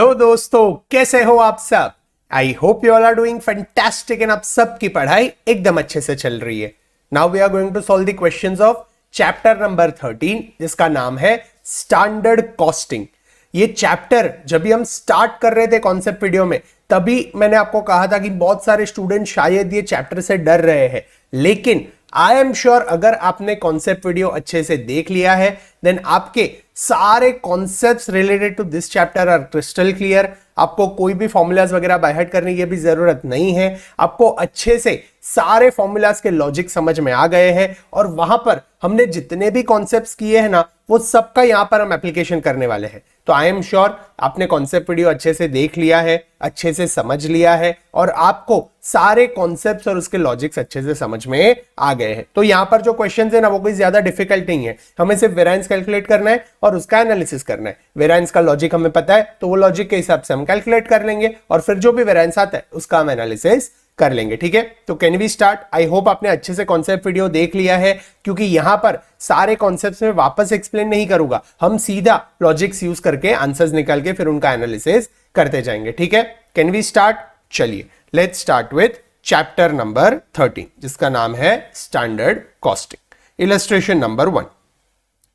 Hello दोस्तों, कैसे हो आप सब। I hope you all are doing fantastic and आप सबकी पढ़ाई एकदम अच्छे से चल रही है। Now we are going to solve the questions of chapter number 13 जिसका नाम है स्टैंडर्ड कॉस्टिंग। ये चैप्टर जब भी हम स्टार्ट कर रहे थे कॉन्सेप्ट वीडियो में, तभी मैंने आपको कहा था कि बहुत सारे स्टूडेंट शायद ये चैप्टर से डर रहे हैं, लेकिन आई एम श्योर अगर आपने कॉन्सेप्ट वीडियो अच्छे से देख लिया है देन आपके सारे concepts related to this chapter are crystal clear. आपको कोई भी फॉर्मूलाज वगैरह बाय हार्ट करने की भी जरूरत नहीं है। आपको अच्छे से सारे फॉर्मूलाज के लॉजिक समझ में आ गए हैं और वहां पर हमने जितने भी कॉन्सेप्ट्स किए हैं ना, वो सबका यहां पर हम एप्लीकेशन करने वाले हैं। तो आई एम श्योर आपने कॉन्सेप्ट वीडियो अच्छे से देख लिया है, अच्छे से समझ लिया है और आपको सारे कॉन्सेप्ट्स और उसके लॉजिक्स अच्छे से समझ में आ गए हैं। तो यहां पर जो क्वेश्चंस है ना, वो कोई ज्यादा डिफिकल्ट नहीं है। हमें सिर्फ वेरिएंस कैलकुलेट करना है और उसका एनालिसिस करना है। वेरिएंस का लॉजिक हमें पता है, तो वो लॉजिक के हिसाब से हम कैलकुलेट कर लेंगे और फिर जो भी वेरिएंस आता है उसका हम एनालिसिस कर लेंगे। ठीक है, तो can we start. I hope आपने अच्छे से कॉन्सेप्ट वीडियो देख लिया है, क्योंकि यहां पर सारे कॉन्सेप्ट्स में वापस एक्सप्लेन नहीं करूंगा, हम सीधा लॉजिक्स यूज करके आंसर्स निकाल के फिर उनका एनालिसिस करते जाएंगे। ठीक है, कैन वी स्टार्ट। चलिए let's start with chapter number 13 जिसका नाम है standard costing. Illustration number 1,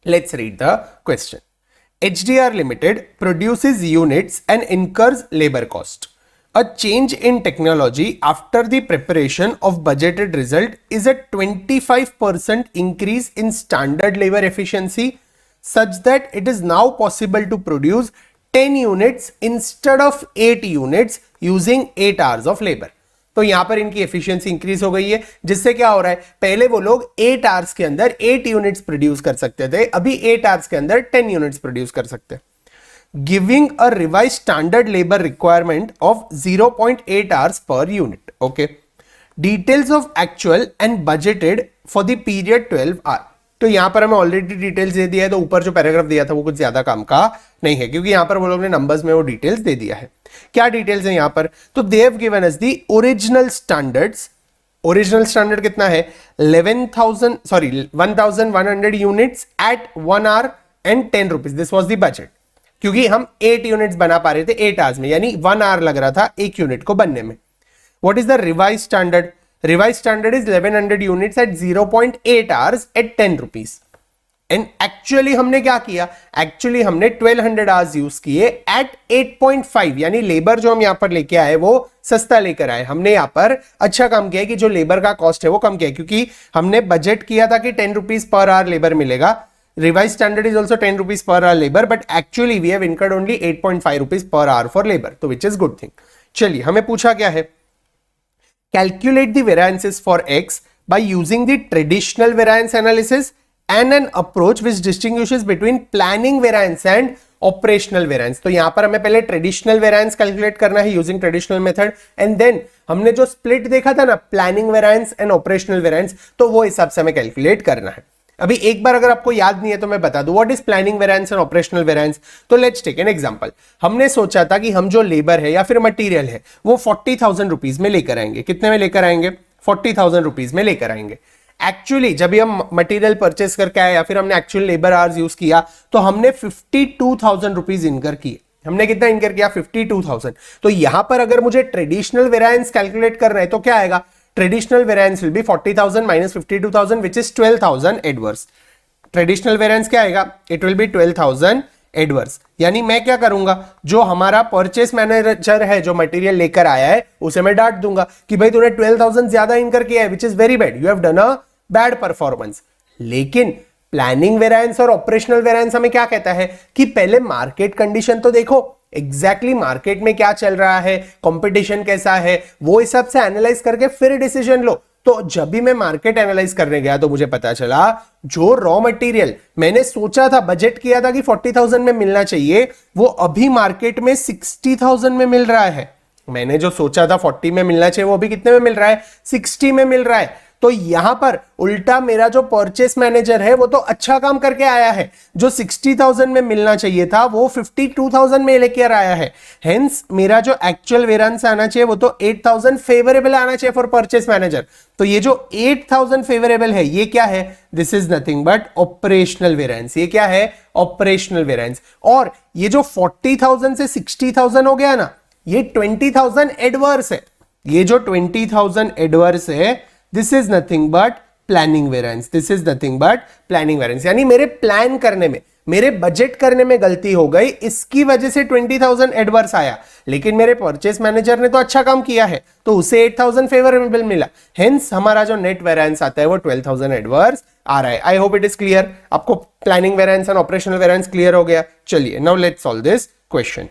let's read the question. HDR Limited produces units and incurs labor cost. A change in technology after the preparation of budgeted result is a 25% increase in standard labor efficiency such that it is now possible to produce 10 units instead of 8 units using 8 hours of labor. तो यहां पर इनकी efficiency increase हो गई है, जिससे क्या हो रहा है, पहले वो लोग 8 आवर्स के अंदर 8 यूनिट्स प्रोड्यूस कर सकते थे, अभी 8 आवर्स के अंदर 10 यूनिट्स प्रोड्यूस कर सकते हैं। Giving a revise standard labour requirement of 0.8 hours per unit. Okay, details of actual and budgeted for the period 12 hour. तो यहां पर हमें ऑलरेडी डिटेल्स दे दिया है, तो ऊपर जो पैराग्राफ दिया था वो कुछ ज्यादा काम का नहीं है, क्योंकि यहां पर वो लोग ने नंबर्स में वो डिटेल्स दे दिया है। क्या डिटेल्स है यहां पर, तो they have given us the original standards. Original standard कितना है, 1100 units at 1 our and 10 rupees. This was the budget, क्योंकि हम 8 यूनिट्स बना पा रहे थे 8 आवर्स में, यानी 1 आवर लग रहा था एक यूनिट को बनने में। What is the revise standard? Revised standard is 1100 units at 0.8 hours at 10 rupees. And actually हमने क्या किया, एक्चुअली हमने 1200 hours यूज किए at 8.5, यानी लेबर जो हम यहां पर लेके आए वो सस्ता लेकर आए। हमने यहां पर अच्छा काम किया कि जो लेबर का कॉस्ट है वो कम किया, क्योंकि हमने बजट किया था कि 10 रुपीज पर आवर लेबर मिलेगा। Revised standard is also 10 rupees per hour labor, but actually we have incurred only 8.5 rupees per hour for labor, तो which is good thing। चलिए, हमें पूछा क्या है, calculate the variances for X by using the traditional variance analysis and an approach which distinguishes between planning variance and operational variance। तो यहां पर हमें पहले traditional variance calculate करना है using traditional method, and then हमने जो split देखा था ना, planning variance and operational variance, तो वो हिसाब से हमें calculate करना है। अभी एक बार अगर आपको याद नहीं है तो मैं बता दूं, what is planning variance and operational variance. तो लेट्स टेक एन एग्जांपल। हमने सोचा था कि हम जो लेबर है या फिर मटेरियल है वो 40,000 रुपीज में लेकर आएंगे। कितने में लेकर आएंगे, 40,000 रुपीज में लेकर आएंगे। एक्चुअली जब भी हम मटेरियल परचेस करके आए या फिर हमने एक्चुअल लेबर आवर्स यूज किया, तो हमने 52,000 रुपीज इनकर किए। हमने कितना इनकर किया, 52,000। तो यहां पर अगर मुझे ट्रेडिशनल वेरिएंस कैलकुलेट करना है तो क्या आएगा, traditional variance will be 40,000 minus 52,000 which is 12,000 adverse। traditional variance क्या आएगा, it will be 12,000 adverse। यानी मैं क्या करूंगा, जो हमारा परचेस मैनेजर है जो मटेरियल लेकर आया है उसे मैं डांट दूंगा कि भाई तूने 12,000 ज्यादा इनकर किया है, which is very bad, you have done a bad performance। लेकिन प्लानिंग वेरिएंस और ऑपरेशनल वेरिएंस हमें क्या कहता है कि पहले मार्केट कंडीशन तो देखो, एग्जैक्टली मार्केट में क्या चल रहा है, कंपटीशन कैसा है, वो हिसाब से एनालाइज करके फिर डिसीजन लो। तो जब भी मैं मार्केट एनालाइज करने गया तो मुझे पता चला जो रॉ मटेरियल मैंने सोचा था, बजट किया था कि 40,000 में मिलना चाहिए, वो अभी मार्केट में 60,000 में मिल रहा है। मैंने जो सोचा था 40 में मिलना चाहिए वो अभी कितने में मिल रहा है, 60 में मिल रहा है। तो यहां पर उल्टा मेरा जो परचेस मैनेजर है वो तो अच्छा काम करके आया है, जो 60,000 में मिलना चाहिए था वो 52,000 में लेकर आया है। हेंस मेरा जो एक्चुअल वेरिएंस आना चाहिए वो तो 8,000 फेवरेबल आना चाहिए फॉर परचेस मैनेजर। तो ये जो 8,000 फेवरेबल है ये क्या है, this is nothing but operational variance. ये क्या है, ऑपरेशनल वेरिएंस। और ये जो 40,000 से 60,000 हो गया ना, ये 20,000 एडवर्स है। ये जो 20,000 एडवर्स है this is nothing but planning variance. This is nothing but planning variance, यानी मेरे प्लान करने में, मेरे बजट करने में गलती हो गई, इसकी वजह से 20,000 एडवर्स आया। लेकिन मेरे परचेस मैनेजर ने तो अच्छा काम किया है तो उसे 8,000 फेवरेबल मिला। हेंस हमारा जो नेट वेरिएंस आता है वो 12,000 एडवर्स आ रहा है। I hope it is clear. आपको planning variance and operational variance clear हो गया। चलिए now let's solve this question.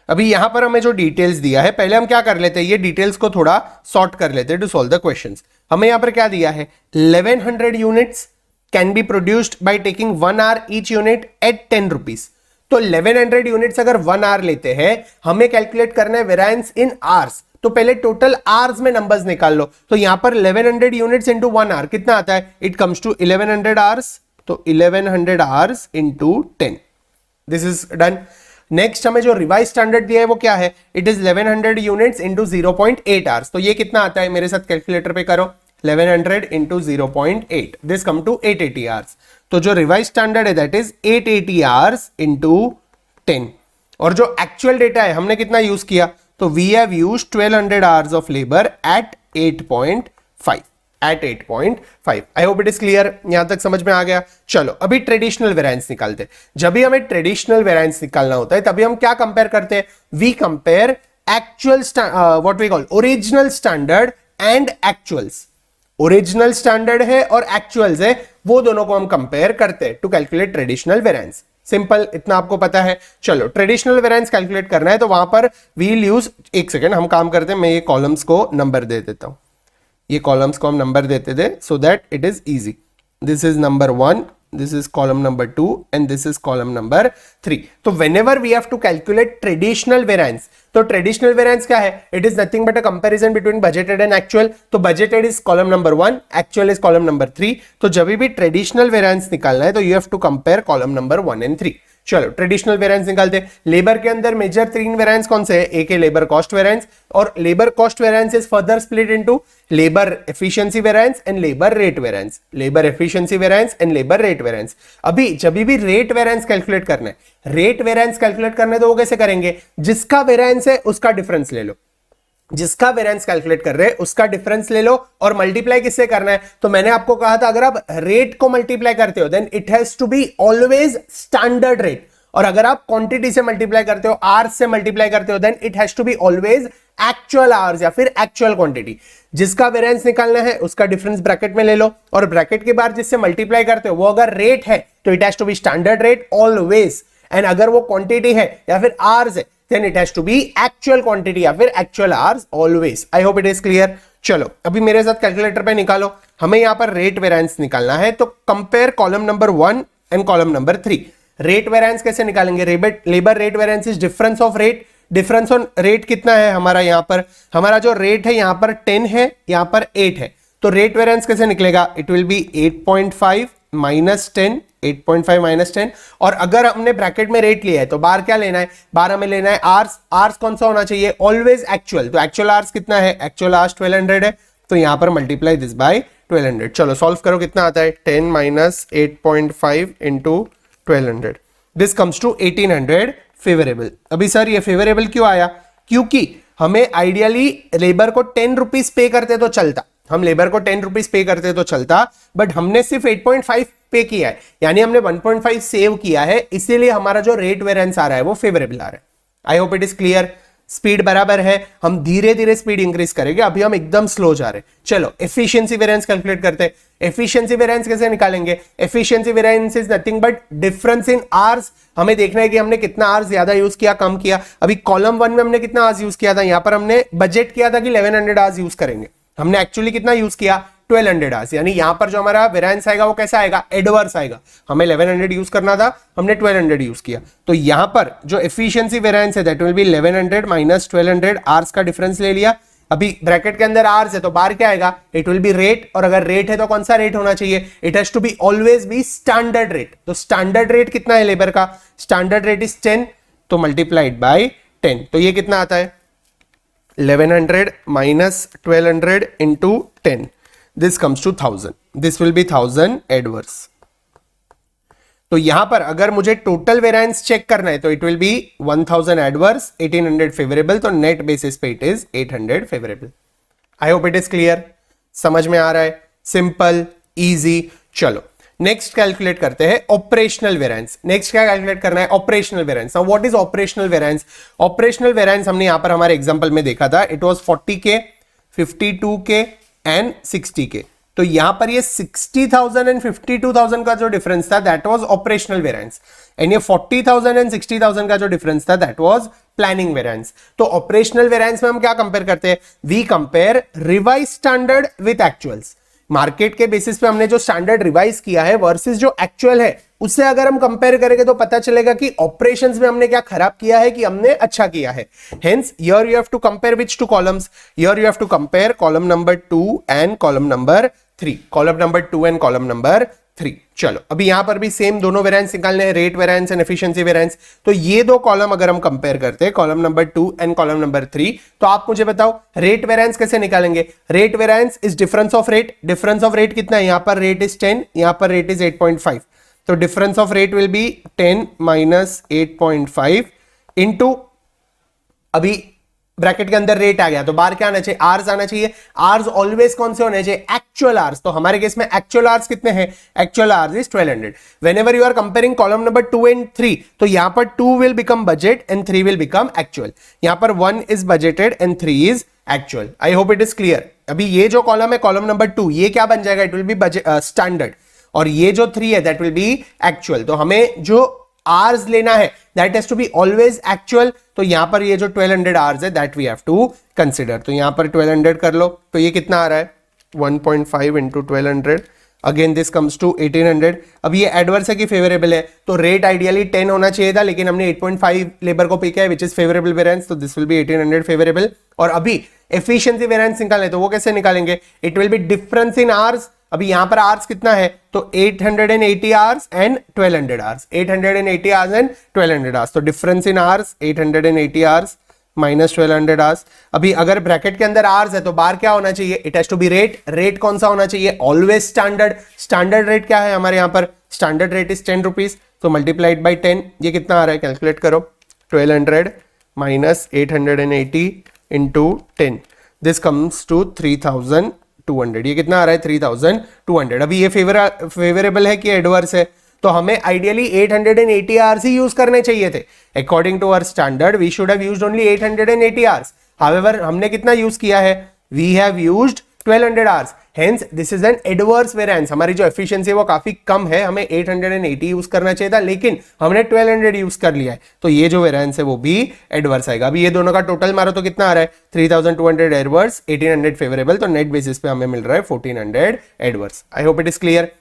अभी यहां पर हमें जो डिटेल्स दिया है, पहले हम क्या कर लेते हैं, ये डिटेल्स को थोड़ा सॉर्ट कर लेते हैं टू सॉल्व द क्वेश्चंस। हमें यहां पर क्या दिया है, 1100 units can be produced by taking 1 hour each unit at 10 rupees. तो 1100 यूनिट्स अगर 1 आवर लेते हैं, हमें कैलकुलेट करना है वेरिएंस इन आवर्स। तो पहले टोटल आवर्स में नंबर्स निकाल लो। तो यहां पर 1100 यूनिट्स इंटू 1 आवर कितना आता है, इट कम्स टू 1100 आवर्स। तो 1100 hours into 10, this is done. Next हमें जो रिवाइज स्टैंडर्ड दिया है वो क्या है, it is 1100 units into 0.8 hours. तो ये कितना आता है, मेरे साथ कैलकुलेटर पे करो, 1100 into 0.8, this come to 880 hours. तो जो रिवाइज स्टैंडर्ड है दैट इज 880 आवर्स इंटू 10। और जो एक्चुअल डेटा है हमने कितना यूज किया, तो we have used 1200 hours of labour at 8.5, at 8.5। I hope it is clear, यहां तक समझ में आ गया। चलो अभी ट्रेडिशनल वेरिएंस निकालते। जब भी हमें ट्रेडिशनल वेरिएंस निकालना होता है तभी हम क्या कंपेयर करते हैं, we compare actual what we call original standard and actuals. Original standard है और एक्चुअल्स है, वो दोनों को हम कंपेयर करते हैं to calculate traditional variance. Simple, इतना आपको पता है। चलो ट्रेडिशनल वेरिएंस कैलकुलेट करना है तो वहां पर वील यूज, एक सेकेंड हम काम करते हैं, मैं ये कॉलम्स को नंबर दे देता हूं, ये कॉलम्स को हम नंबर देते थे so that it is easy. This is number 1, this is column number 2 and this is column number 3. तो whenever we have to calculate traditional variance, तो traditional variance क्या है, it is nothing but a comparison between budgeted and actual. तो budgeted is column number 1, actual is column number 3. तो जब भी traditional variance निकालना है तो you have to compare column number 1 and 3. चलो ट्रेडिशनल वेरिएंस निकालते हैं। लेबर के अंदर मेजर 3 वेरिएंस कौन से है, एक है लेबर कॉस्ट वेरिएंस, और labour cost variance is further split into labour efficiency variance and labour rate variance. Labour efficiency variance and labour rate variance. अभी जब भी रेट वेरिएंस कैलकुलेट करना है, रेट वेरिएंस कैलकुलेट करना है तो वो कैसे करेंगे, जिसका वेरिएंस है उसका डिफरेंस ले लो, जिसका वेरिएंस कैलकुलेट कर रहे हैं उसका डिफरेंस ले लो और मल्टीप्लाई किससे करना है। तो मैंने आपको कहा था अगर आप रेट को मल्टीप्लाई करते हो then it has to be always standard rate, और अगर आप क्वांटिटी से मल्टीप्लाई करते हो, आवर्स से मल्टीप्लाई करते हो, then it has to be always actual hours या फिर एक्चुअल क्वांटिटी। जिसका वेरिएंस निकालना है उसका डिफरेंस ब्रैकेट में ले लो, और ब्रैकेट के बाद जिससे मल्टीप्लाई करते हो वो अगर रेट है तो it has to be standard rate always, and अगर वो क्वांटिटी है या फिर आवर्स है then it has to be actual quantity या फिर actual hours always. I hope it is clear. चलो अभी मेरे साथ कैलकुलेटर पे निकालो, हमें यहां पर रेट वेरिएंस निकालना है। तो compare column number 1 and column number 3। Rate variance कैसे निकालेंगे, labour rate variance is difference of rate. Difference on rate कितना है हमारा, यहां पर हमारा जो रेट है यहां पर 10 है, यहां पर 8 है, तो रेट वेरिएंस कैसे निकलेगा, it will B 8.5 minus 10, 8.5 minus 10। और अगर हमने ब्रैकेट में रेट लिया है तो बार क्या लेना है, बार हमें लेना है आवर्स। आवर्स कौन सा होना चाहिए, ऑलवेज एक्चुअल। तो एक्चुअल आवर्स कितना है, एक्चुअल आवर्स 1200 है, तो यहां पर मल्टीप्लाई दिस बाय 1200। चलो सॉल्व करो, कितना आता है, 10 minus 8.5 into 1200, this comes to 1800 favourable. अभी सर ये फेवरेबल क्यों आया, क्योंकि हमें आइडियली लेबर को 10 रुपीज पे करते तो चलता, हम लेबर को 10 रुपीज पे करते तो चलता, बट हमने सिर्फ 8.5 पे किया है, यानी हमने 1.5 सेव किया है, इसीलिए हमारा जो रेट वेरिएंस आ रहा है वो फेवरेबल आ रहा है। I hope it is clear. Speed बराबर है, हम धीरे धीरे स्पीड इंक्रीज करेंगे, अभी हम एकदम स्लो जा रहे हैं। चलो एफिशिएंसी वेरिएंस कैलकुलेट करते हैं। एफिशिएंसी वेरिएंस कैसे निकालेंगे, efficiency variance is nothing but difference in hours. हमें देखना है कि हमने कितना आवर्स ज्यादा यूज किया, कम किया। अभी कॉलम 1 में हमने कितना आवर्स यूज किया था, यहां पर हमने बजट किया था कि 1100 आवर्स यूज करेंगे, हमने एक्चुअली कितना यूज किया, 1200 आवर्स, यानी यहां पर जो हमारा वेरिएंस आएगा वो कैसा आएगा, एडवर्स आएगा। हमें 1100 यूज करना था, हमने 1200 यूज किया, तो यहां पर जो एफिशिएंसी वेरिएंस है that will be 1100 minus 1200 hours का डिफरेंस ले लिया, अभी ब्रैकेट के अंदर आर्स है तो बाहर क्या आएगा, इट विल बी रेट, और अगर रेट है तो कौन सा रेट होना चाहिए, it has to be always be standard rate. तो स्टैंडर्ड रेट कितना है लेबर का, स्टैंडर्ड रेट इज 10, तो मल्टीप्लाइड बाय 10, तो ये कितना आता है 1100 minus 1200 into 10, this comes to 1000, this will be 1000 adverse. तो यहां पर अगर मुझे टोटल वेरिएंस चेक करना है तो it will be 1000 adverse, 1800 favourable, तो नेट बेसिस पे it is 800 favourable. I hope it is clear, समझ में आ रहा है, सिंपल इजी। चलो नेक्स्ट कैलकुलेट करते हैं ऑपरेशनल वेरिएंस। नेक्स्ट क्या कैलकुलेट करना है, operational variance. Now what is operational variance, operational variance हमने यहां पर हमारे एग्जांपल में देखा था, it was 40K, 52K and 60K। तो यहां पर ये 60,000 एंड 52,000 का जो डिफरेंस था that was operational variance, and ये 40,000 एंड 60,000 का जो डिफरेंस था दैट वाज प्लानिंग वेरिएंस। तो ऑपरेशनल वेरिएंस में हम क्या कंपेयर करते हैं, we compare revise standard with actuals. Market के बेसिस पे हमने जो स्टैंडर्ड रिवाइज किया है वर्सेस जो एक्चुअल है उससे अगर हम कंपेयर करेंगे तो पता चलेगा कि ऑपरेशंस में हमने क्या खराब किया है कि हमने अच्छा किया है। Hence here you have to compare which two columns, here you have to compare column number 2 and column number 3, column number 2 and column number 3। चलो अभी यहां पर भी सेम दोनों वेरिएंस निकालने हैं, rate variance and efficiency variance. तो ये दो कॉलम अगर हम कंपेयर करते हैं, column number 2 and column number 3, तो आप मुझे बताओ रेट वेरिएंस कैसे निकालेंगे। Rate variance is difference of rate, difference of rate कितना है, यहां पर रेट इज 10, यहां पर रेट इज 8.5, तो difference of rate will be 10 minus 8.5 into, अभी ब्रैकेट के अंदर रेट आ गया तो बाहर क्या आना चाहिए, आर्स आना चाहिए। आर्स ऑलवेज कौन से होने चाहिए, एक्चुअल आर्स। तो हमारे केस में एक्चुअल आर्स कितने हैं, actual hours is 1200। Whenever you are comparing column number 2 and 3, तो यहां पर 2 will become budget and 3 will become actual. यहां पर 1 is budgeted and 3 is actual. I hope it is clear. अभी ये जो कॉलम है कॉलम नंबर 2, ये क्या बन जाएगा, इट विल बी स्टैंडर्ड, और ये जो 3 है दैट विल बी एक्चुअल। तो हमें जो आर्स लेना है that has to be always actual. तो यहां पर ये जो 1200 आर्स है that we have to consider. तो यहां पर 1200 कर लो, तो ये कितना आ रहा है 1.5 into 1200, again this comes to 1800। अब ये एडवर्स है कि फेवरेबल है, तो रेट आइडियली 10 होना चाहिए था, लेकिन हमने 8.5 लेबर को पे किया है विच इज फेवरेबल वेरिएंस, तो दिस विल बी 1800 फेवरेबल। और अभी एफिशिएंसी वेरिएंस निकालने, तो वो कैसे निकालेंगे, it will be difference in hours. अभी यहां पर आवर्स कितना है, तो 880 hours and 1200 hours, 880 hours and 1200 hours. तो difference in hours 880 hours minus 1200 hours. अभी अगर ब्रैकेट के अंदर आवर्स है तो बाहर क्या होना चाहिए, it has to be rate. Rate कौन सा होना चाहिए, ऑलवेज स्टैंडर्ड। स्टैंडर्ड रेट क्या है हमारे यहां पर, स्टैंडर्ड रेट इज 10 रुपीज, तो मल्टीप्लाइड बाई 10, ये कितना आ रहा है कैलकुलेट करो, 1200 minus 880 into 10, this comes to 3200। ये कितना आ रहा है 3200। अभी ये फेवरेबल है कि एडवर्स है, तो हमें आइडियली 880 आवर्स ही यूज करने चाहिए थे। According to our standard we should have used only 880 hours. However हमने कितना यूज किया है, we have used 1200 hours, hence this is an adverse variance. हमारी जो एफिशिएंसी है वो काफी कम है, हमें 880 यूज करना चाहिए था, लेकिन हमने 1200 यूज कर लिया है, तो ये जो वेरिएंस है वो भी एडवर्स आएगा। अभी ये दोनों का टोटल मारो तो कितना आ रहा है 3200 एडवर्स, 1800 फेवरेबल, तो नेट बेसिस पे हमें मिल रहा है 1400 adverse. I hope it is clear.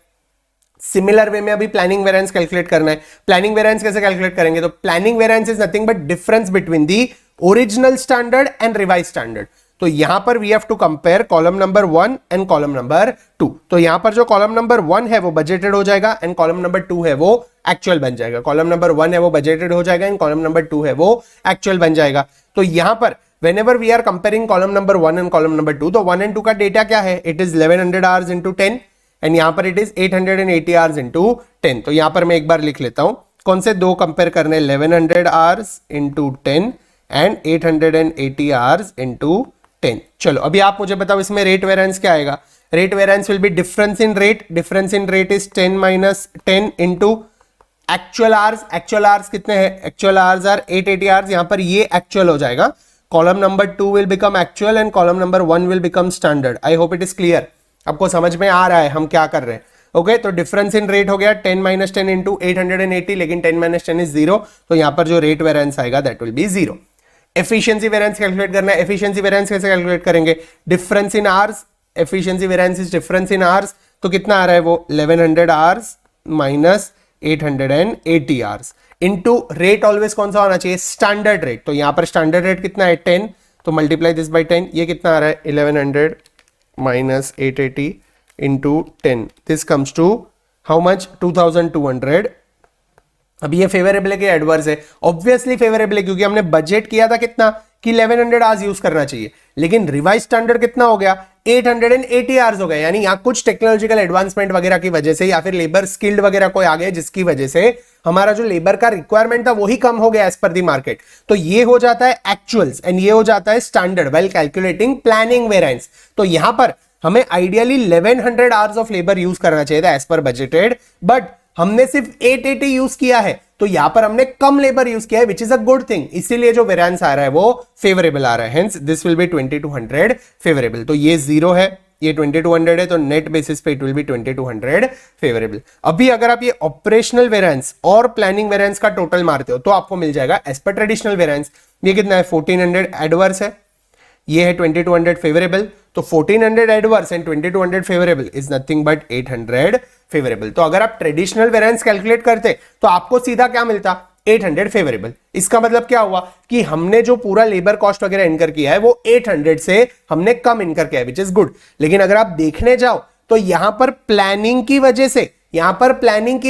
Similar way में अभी प्लानिंग वेरिएंस कैलकुलेट करना है। प्लानिंग वेरिएंस कैसे कैलकुलेट करेंगे, तो planning variance is nothing but difference between the original standard and revise standard. तो यहां पर we have to compare column number 1 and column number 2। तो यहां पर जो कॉलम नंबर 1 है वो बजटेड हो जाएगा एंड कॉलम नंबर 2 है वो एक्चुअल बन जाएगा। कॉलम नंबर 1 है वो बजटेड हो जाएगा एंड कॉलम नंबर 2 है वो एक्चुअल बन जाएगा। तो यहां पर whenever we are comparing column number 1 and column number 2, तो 1 and 2 का डेटा क्या है, it is 1100 hours into 10 and यहां पर it is 880 hours into 10। तो यहां पर मैं एक बार लिख लेता हूं, कौन से दो कंपेयर करने, 1100 hours into 10 and 880 hours into 10। चलो अभी आप मुझे बताओ इसमें रेट वेरिएंस क्या आएगा। Rate variance will be difference in rate, difference in rate is 10 minus 10 into actual hours. Actual hours कितने हैं, एक्चुअल आवर्स आर 880 आवर्स, यहां पर ये एक्चुअल हो जाएगा। Column number 2 will become actual and column number 1 will become standard. I hope it is clear, आपको समझ में आ रहा है हम क्या कर रहे हैं। ओके तो डिफरेंस इन रेट हो गया 10 माइनस 10 इंटू 880, लेकिन 10 माइनस 10 इज 0, तो यहां पर जो रेट वेरिएंस आएगा that will be 0। Efficiency variance calculate करना है। एफिशिएंसी वेरिएंस कैसे कैलकुलेट करेंगे, difference in hours, efficiency variance is difference in hours, तो कितना आ रहा है वो 1100 hours minus 880 hours into rate. Always कौन सा होना चाहिए, स्टैंडर्ड रेट। तो यहां पर स्टैंडर्ड रेट कितना है 10, तो मल्टीप्लाई दिस बाई 10, ये कितना आ रहा है 1100 minus 880 into 10, this comes to how much 2200। अब ये फेवरेबल है कि एडवर्स है? ऑब्वियसली फेवरेबल है, क्योंकि हमने बजट किया था कितना कि 1100 आवर्स यूज करना चाहिए, लेकिन रिवाइज स्टैंडर्ड कितना हो गया 880 आवर्स हो गए। यानी यहाँ कुछ टेक्नोलॉजिकल एडवांसमेंट वगैरह की वजह से या फिर लेबर स्किल्ड वगैरह कोई आ गए, जिसकी वजह से हमारा जो लेबर का रिक्वायरमेंट था वही कम हो गया एज पर दी मार्केट। तो ये हो जाता है एक्चुअल्स एंड ये हो जाता है standard while calculating planning variance. तो यहां पर हमें ideally 1100 hours of labour use करना चाहिए था एज पर बजटेड, बट हमने सिर्फ 880 यूज किया है, तो यहां पर हमने कम लेबर यूज किया है, which is a good thing. इसीलिए जो वेरिएंस आ रहा है वो फेवरेबल आ रहा है, hence this will B 2200 favourable. तो ये 0 है, ये 2200 है, तो नेट बेसिस पे इट विल बी 2200 फेवरेबल। अभी अगर आप ये ऑपरेशनल वेरिएंस और प्लानिंग वेरिएंस का टोटल मारते हो तो आपको मिल जाएगा एज पर ट्रेडिशनल वेरिएंस। ये कितना है 1400 एडवर्स है, ये है 2200 फेवरेबल। तो 1400 adverse and 2200 favourable is nothing but 800 favourable. तो अगर आप ट्रेडिशनल वेरिएंस कैलकुलेट करते तो आपको सीधा क्या मिलता 800 फेवरेबल। इसका मतलब क्या हुआ कि हमने जो पूरा लेबर कॉस्ट वगैरह इनकर किया है वो 800 से हमने कम इनकर किया है, विच इज गुड। लेकिन अगर आप देखने जाओ तो यहां पर प्लानिंग की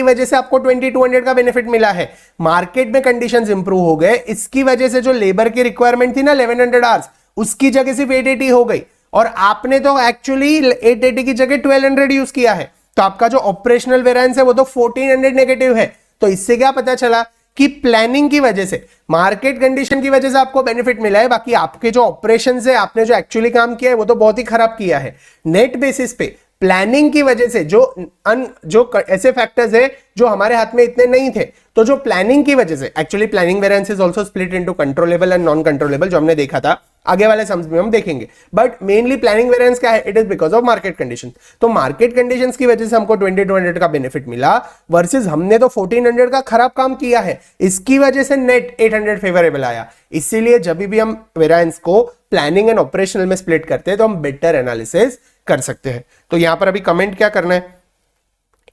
वजह से आपको 2200 का बेनिफिट मिला है। मार्केट में कंडीशंस इंप्रूव हो गए, इसकी वजह से जो लेबर की रिक्वायरमेंट थी ना 1100 आवर्स, उसकी जगह सिर्फ 880 हो गई, और आपने तो एक्चुअली 880 की जगह 1200 यूज किया है। तो आपका जो ऑपरेशनल वेरिएंस है वो तो 1400 नेगेटिव है। तो इससे क्या पता चला कि प्लानिंग की वजह से, मार्केट कंडीशन की वजह से आपको बेनिफिट मिला है, बाकी आपके जो ऑपरेशन है, आपने जो एक्चुअली काम किया है वो तो बहुत ही खराब किया है। नेट बेसिस पे प्लानिंग की वजह से जो ऐसे फैक्टर्स है जो हमारे हाथ में इतने नहीं थे, तो जो प्लानिंग की वजह से, actually planning variance is also split into controllable and non controllable, जो हमने देखा था, आगे वाले सम्स में हम देखेंगे। बट मेनली प्लानिंग वेरिएंस क्या है, it is because of market condition. तो मार्केट कंडीशंस की वजह से हमको 2200 का बेनिफिट मिला, वर्सेस हमने तो 1400 का खराब काम किया है, इसकी वजह से नेट 800 फेवरेबल आया। इसीलिए जब भी हम वेरिएंस को प्लानिंग एंड ऑपरेशनल में स्प्लिट करते हैं तो हम बेटर एनालिसिस कर सकते हैं। तो यहां पर अभी कमेंट क्या करना है,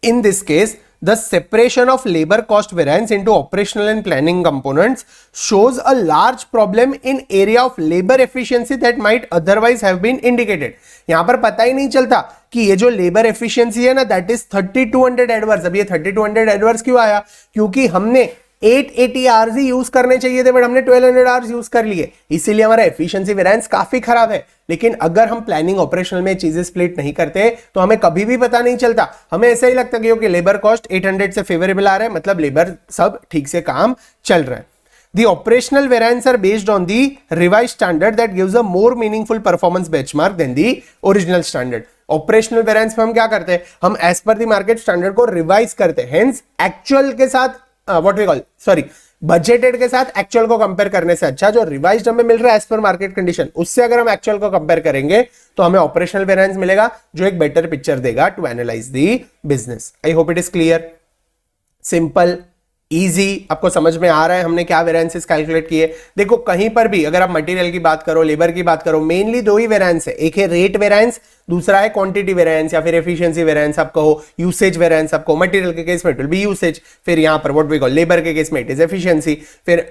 in this case the separation of labor cost variance into operational and planning components shows a large problem in area of labor efficiency that might otherwise have been indicated। यहां पर पता ही नहीं चलता कि ये जो लेबर एफिशिएंसी है ना, दैट इज 3200 एडवर्स। अब ये 3200 एडवर्स क्यों आया, क्योंकि हमने 880 आवर्स ही यूज करने चाहिए थे, बट हमने 1200 आवर्स यूज कर लिए, इसीलिए हमारा एफिशिएंसी वेरिएंस काफी खराब है। लेकिन अगर हम प्लानिंग ऑपरेशनल में चीजें स्प्लिट नहीं करते तो हमें कभी भी पता नहीं चलता, हमें ऐसा ही लगता कि लेबर कॉस्ट 800 से फेवरेबल आ रहा है, मतलब लेबर सब ठीक से काम चल रहा है। The operational variance are based on the revised standard that gives a more meaningful performance benchmark than the original standard। Operational variance में हम क्या करते हैं, हम as per the market standard को रिवाइज करते हैं, हेंस एक्चुअल के साथ बजटेड के साथ एक्चुअल को कंपेयर करने से अच्छा जो रिवाइज्ड हमें मिल रहा है एज पर मार्केट कंडीशन, उससे अगर हम एक्चुअल को कंपेयर करेंगे तो हमें ऑपरेशनल वेरिएंस मिलेगा जो एक बेटर पिक्चर देगा to analyse the business. I hope it is clear, simple, easy, आपको समझ में आ रहा है हमने क्या वेरिएंसेस कैलकुलेट किए। देखो कहीं पर भी अगर आप मटेरियल की बात करो, लेबर की बात करो, मेनली दो ही वेरिएंस है, एक है रेट वेरिएंस, दूसरा है क्वांटिटी वेरिएंस या फिर एफिशिएंसी वेरिएंस आप कहो, यूसेज वेरिएंस आप कहो। मटेरियल के केस में इट विल बी यूसेज, फिर यहां पर व्हाट वी कॉल लेबर के केस में इट इज एफिशिएंसी, फिर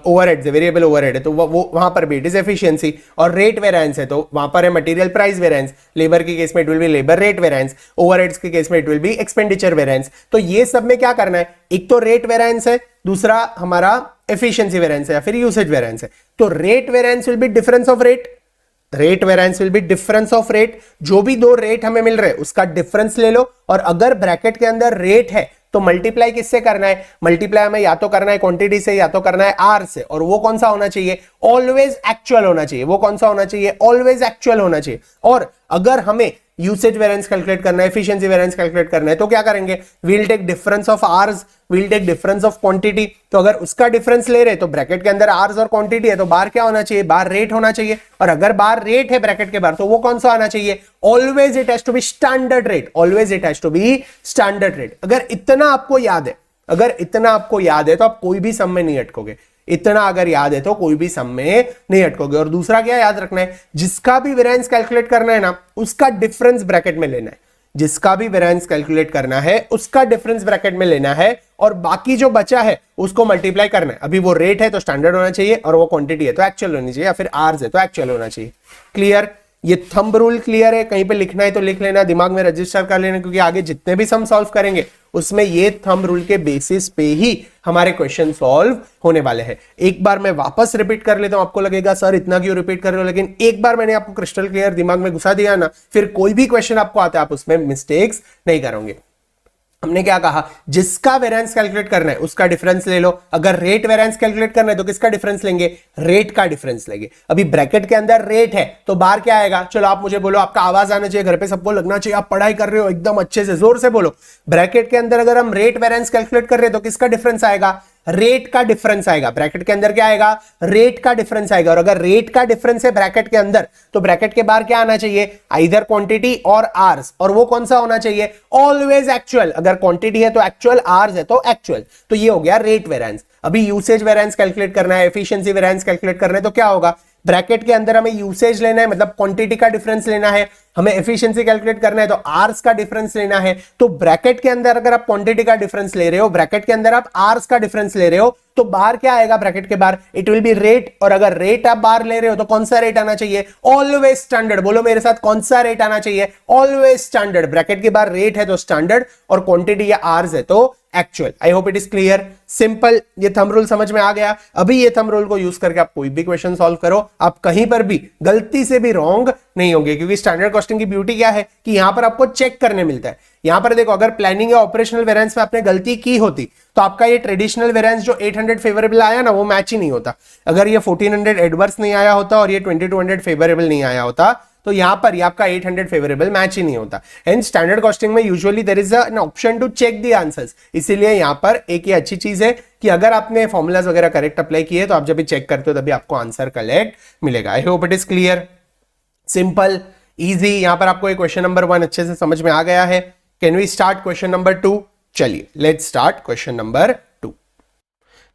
ओवरहेड्स वेरिएबल ओवरहेड है तो वो वहां पर भी इट इज एफिशिएंसी, और रेट वेरिएंस है तो वहां पर है मटेरियल प्राइस वेरिएंस, लेबर के केस में it will B labour rate variance, overheads के केस में it will B expenditure variance. तो ये सब में क्या करना है, एक तो रेट वेरिएंस है, दूसरा हमारा एफिशिएंसी वेरिएंस है या फिर यूसेज वेरिएंस है। तो rate variance will be difference of rate, rate variance will be difference of rate, जो भी दो रेट हमें मिल रहे हैं उसका डिफरेंस ले लो, और अगर ब्रैकेट के अंदर रेट है तो मल्टीप्लाई किससे करना है, मल्टीप्लाई हमें या तो करना है क्वांटिटी से या तो करना है आर से, और वो कौन सा होना चाहिए, ऑलवेज एक्चुअल होना चाहिए। वो कौन सा होना चाहिए, ऑलवेज एक्चुअल होना चाहिए। और अगर हमें यूसेज वेरिएंस कैलकुलेट करना है, एफिशिएंसी वेरिएंस कैलकुलेट करना है तो क्या करेंगे, we'll take difference of hours, we'll take difference of quantity. तो अगर उसका डिफरेंस ले रहे तो ब्रैकेट के अंदर आर्स और क्वांटिटी है तो बाहर क्या होना चाहिए, बाहर रेट होना चाहिए, और अगर बाहर रेट है ब्रैकेट के बाहर तो वो कौन सा आना चाहिए, always it has to be standard rate, always it has to be standard rate. अगर इतना आपको याद है, अगर इतना आपको याद है तो आप कोई भी सम में नहीं अटकोगे, इतना अगर याद है तो कोई भी सम में नहीं अटकोगे। और दूसरा क्या याद रखना है, जिसका भी वेरिएंस कैलकुलेट करना है ना उसका डिफरेंस ब्रैकेट में लेना है, जिसका भी वेरिएंस कैलकुलेट करना है उसका डिफरेंस ब्रैकेट में लेना है, और बाकी जो बचा है उसको मल्टीप्लाई करना है। अभी वो रेट है तो स्टैंडर्ड होना चाहिए, और वो क्वांटिटी है तो एक्चुअल होनी चाहिए, या फिर आर्स है तो एक्चुअल होना चाहिए। क्लियर? ये थंब रूल क्लियर है? कहीं पे लिखना है तो लिख लेना, दिमाग में रजिस्टर कर लेना, क्योंकि आगे जितने भी सम सॉल्व करेंगे उसमें ये थंब रूल के बेसिस पे ही हमारे क्वेश्चन सॉल्व होने वाले हैं। एक बार मैं वापस रिपीट कर लेता हूं, आपको लगेगा सर इतना क्यों रिपीट कर रहे हो, लेकिन एक बार मैंने आपको क्रिस्टल क्लियर दिमाग में घुसा दिया ना, फिर कोई भी क्वेश्चन आपको आता है आप उसमें मिस्टेक्स नहीं करोगे। हमने क्या कहा, जिसका वेरिएंस कैलकुलेट करना है उसका डिफरेंस ले लो। अगर रेट वेरिएंस कैलकुलेट करना है तो किसका डिफरेंस लेंगे? रेट का डिफरेंस लेंगे। अभी ब्रैकेट के अंदर रेट है तो बाहर क्या आएगा? चलो आप मुझे बोलो, आपका आवाज आना चाहिए, घर पे सबको लगना चाहिए आप पढ़ाई कर रहे हो, एकदम अच्छे से जोर से बोलो। ब्रैकेट के अंदर अगर हम रेट वेरिएंस कैलकुलेट कर रहे हैं तो किसका डिफरेंस आएगा? रेट का डिफरेंस आएगा। ब्रैकेट के अंदर क्या आएगा? रेट का डिफरेंस आएगा। और अगर रेट का डिफरेंस है ब्रैकेट के अंदर तो ब्रैकेट के बाहर क्या आना चाहिए? आइदर क्वांटिटी और आर्स, और वो कौन सा होना चाहिए? Always actual. अगर क्वांटिटी है तो एक्चुअल, आर्स है तो एक्चुअल। तो ये हो गया रेट वेरिएंस। अभी यूसेज वेरिएंस कैलकुलेट करना है, एफिशिएंसी वेरिएंस कैलकुलेट करना है तो क्या होगा? ब्रैकेट के अंदर हमें यूसेज लेना है, मतलब क्वांटिटी का डिफरेंस लेना है, हमें एफिशिएंसी कैलकुलेट करना है तो आर्स का डिफरेंस लेना है। तो ब्रैकेट के अंदर अगर आप क्वांटिटी का डिफरेंस ले रहे हो, ब्रैकेट के अंदर आप आर्स का डिफरेंस ले रहे हो, तो बाहर क्या आएगा? ब्रैकेट के बाहर इट विल बी रेट। और अगर रेट आप बाहर ले रहे हो तो कौन सा रेट आना चाहिए? Always standard. बोलो मेरे साथ, कौन सा रेट आना चाहिए? Always standard. ब्रैकेट के बाहर रेट है तो स्टैंडर्ड, और क्वांटिटी या आर्स है तो actual. I hope it is clear, simple. ये थंब रूल समझ में आ गया। अभी ये थंब रूल को यूज करके आप कोई भी क्वेश्चन सॉल्व करो, आप कहीं पर भी गलती से भी रॉन्ग नहीं होंगे, क्योंकि स्टैंडर्ड कॉस्टिंग की ब्यूटी क्या है कि यहां पर आपको चेक करने मिलता है। यहां पर देखो, अगर प्लानिंग या ऑपरेशनल वेरिएंस में आपने गलती की होती तो आपका ये ट्रेडिशनल वेरिएंस जो 800 फेवरेबल आया ना, वो मैच ही नहीं होता। अगर ये 1400 एडवर्स नहीं आया होता और ये 2200 फेवरेबल नहीं आया होता तो यहां पर ये आपका 800 फेवरेबल मैच ही नहीं होता। एंड स्टैंडर्ड कॉस्टिंग में usually there is an option to check the answers. इसीलिए यहां पर एक ये अच्छी चीज है कि अगर आपने फॉर्मूलाज वगैरह करेक्ट अप्लाई किए तो आप जब भी चेक करते हो तभी आपको आंसर करेक्ट मिलेगा। आई hope it is clear, simple, easy. यहां पर आपको क्वेश्चन नंबर 1 अच्छे से समझ में आ गया है। Can we start question number 2? चलिए लेट्स स्टार्ट क्वेश्चन नंबर 2।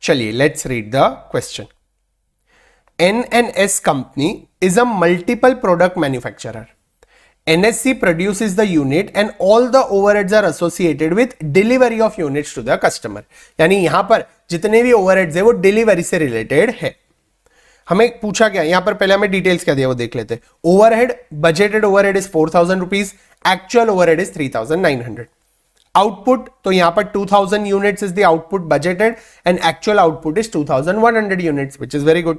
चलिए let's read the question. N&S company is a multiple product manufacturer. NSC produces the unit and all the overheads are associated with delivery of units to the customer. यानी यहां पर जितने भी overheads है वो delivery से related है। हमें पूछा क्या यहां पर, पहले हमें डिटेल्स क्या दिया वो देख लेते हैं। Overhead, budgeted overhead is 4000 rupees, actual overhead is 3900। Output, तो यहां पर 2000 units is the output budgeted and actual output is 2100 units, which is very good.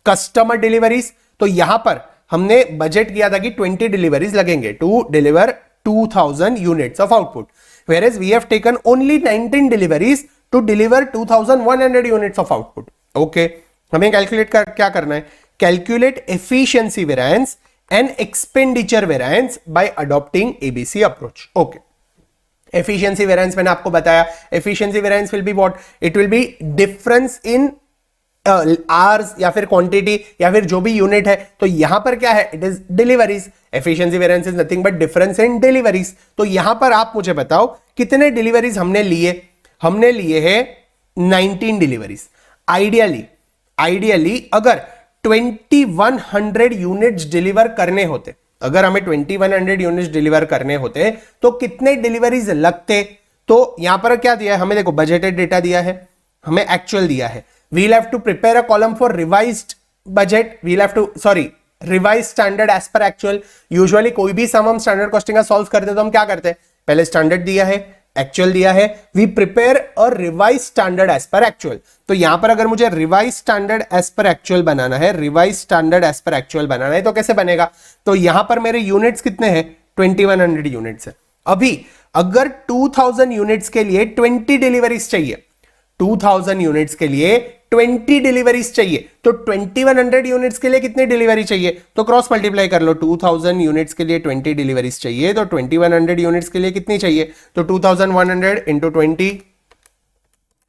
Customer deliveries, तो यहां पर हमने बजट किया था कि 20 डिलीवरीज लगेंगे to deliver 2000 units of output, whereas we have taken only 19 deliveries to deliver 2100 units of output. Okay, हमें calculate क्या करना है? Calculate efficiency variance and expenditure variance by adopting ABC approach. Okay, efficiency variance मैंने आपको बताया, efficiency variance will be what? It will be difference in hours या फिर quantity या फिर जो भी यूनिट है। तो यहां पर क्या है? It is deliveries. Efficiency variance is nothing but difference in deliveries. तो यहां पर आप मुझे बताओ कितने डिलीवरीज हमने लिए? हमने लिए हैं 19 डिलीवरीज। आइडियली अगर 2100 यूनिट्स डिलीवर करने होते, अगर हमें 2100 यूनिट्स डिलीवर करने होते तो कितने डिलीवरीज लगते? तो यहां पर क्या दिया है हमें? देखो, बजटेड डेटा दिया है, हमें एक्चुअल दिया है। We'll have to prepare a column for revised budget. We'll have to, revised standard as per actual. Usually कोई भी सम हम स्टैंडर्ड कॉस्टिंग का सॉल्व करते तो हम क्या करते हैं? पहले स्टैंडर्ड दिया है, एक्चुअल दिया है, we prepare a revise standard as per actual. तो यहां पर अगर मुझे revise standard as per actual बनाना है, revise standard as per actual बनाना है तो कैसे बनेगा? तो यहां पर मेरे यूनिट्स कितने हैं? 2100 यूनिट्स है। अभी अगर 2000 यूनिट्स के लिए 20 डिलीवरीज चाहिए, 2000 यूनिट्स के लिए 20 डिलीवरीज चाहिए, तो 2100 यूनिट्स के लिए कितनी डिलीवरी चाहिए? तो क्रॉस मल्टीप्लाई कर लो। 2000 यूनिट्स के लिए 20 डिलीवरीज चाहिए तो 2100 यूनिट्स के लिए कितनी चाहिए? तो 2100 into 20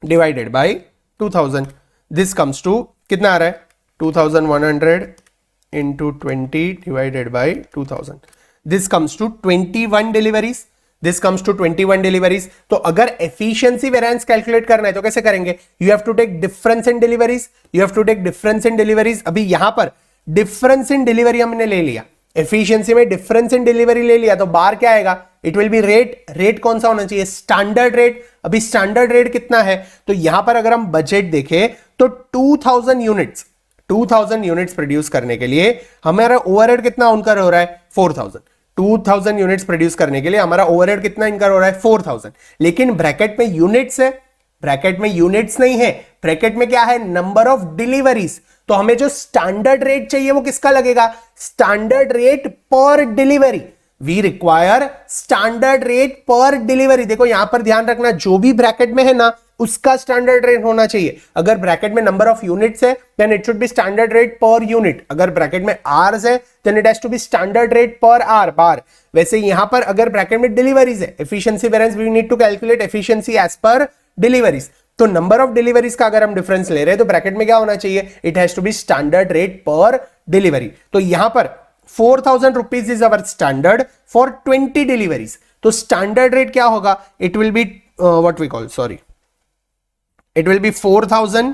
divided by 2000, this comes to कितना आ रहा है? 2100 into 20 divided by 2000, this comes to 21 deliveries. This comes to 21 deliveries. तो अगर एफिशिएंसी वेरिएंस कैलकुलेट करना है तो कैसे करेंगे? You have to take difference in deliveries, you have to take difference in deliveries. अभी यहां पर डिफरेंस इन डिलीवरी हमने ले लिया, एफिशिएंसी में डिफरेंस इन डिलीवरी ले लिया, तो बाहर क्या आएगा? It will B rate. Rate कौन सा होना चाहिए? Standard rate. अभी स्टैंडर्ड रेट कितना है? तो यहां पर अगर हम बजट देखें तो 2000 यूनिट्स, 2000 यूनिट्स प्रोड्यूस करने के लिए हमारा ओवरहेड कितना उनका हो रहा है? 4000। 2000 यूनिट्स प्रोड्यूस करने के लिए हमारा ओवरहेड कितना इनका हो रहा है? 4000। लेकिन ब्रैकेट में यूनिट्स है, ब्रैकेट में यूनिट्स नहीं है, ब्रैकेट में क्या है? Number of deliveries. तो हमें जो स्टैंडर्ड रेट चाहिए वो किसका लगेगा? Standard rate per delivery. We require standard rate per delivery. देखो यहां पर ध्यान रखना, जो भी ब्रैकेट में है ना उसका स्टैंडर्ड रेट होना चाहिए। अगर ब्रैकेट में नंबर ऑफ यूनिट्स है then it should be standard rate per unit. अगर ब्रैकेट में आवर्स है then it has to be standard rate per hour bar. वैसे यहां पर अगर ब्रैकेट में डिलीवरीज है, efficiency variance we need to calculate efficiency as per deliveries. तो नंबर ऑफ डिलीवरीज का अगर हम डिफरेंस ले रहे हैं तो ब्रैकेट में क्या होना चाहिए? It has to be standard rate per delivery. तो यहां पर 4000 rupees is our standard for 20 deliveries. तो स्टैंडर्ड रेट क्या होगा? It will be what we call, sorry, it will be 4000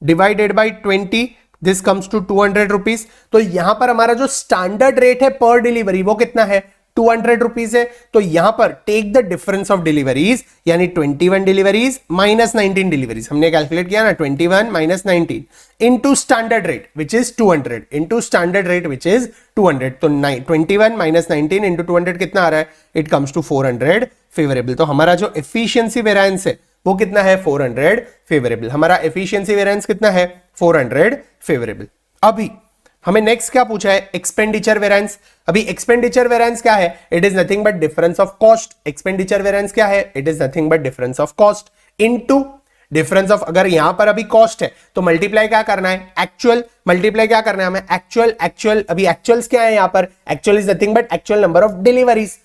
divided by 20, this comes to 200 rupees। तो यहां पर हमारा जो स्टैंडर्ड रेट है पर डिलीवरी वो कितना है? 200 रुपीज है। तो यहां पर take the difference of deliveries, यानी 21 डिलीवरीज माइनस 19 डिलीवरीज। हमने कैलकुलेट किया ना, 21 minus 19 into standard rate which is 200, into standard rate which is 200। तो 21 माइनस 19 इंटू 200 कितना आ रहा है? It comes to 400 favourable. तो हमारा जो एफिशिएंसी वेरिएंस है वो कितना है? 400 फेवरेबल। हमारा एफिशिएंसी वेरिएंस कितना है? 400 फेवरेबल। अभी हमें नेक्स्ट क्या पूछा है? Expenditure variance. अभी एक्सपेंडिचर वेरिएंस क्या है? It is nothing but difference of cost. Expenditure variance क्या है? It is nothing but difference of cost into difference of, अगर यहां पर अभी कॉस्ट है तो मल्टीप्लाई क्या करना है? एक्चुअल। मल्टीप्लाई क्या करना है हमें? एक्चुअल। एक्चुअल, अभी एक्चुअल्स क्या है यहां पर? Actual is nothing but actual number of deliveries.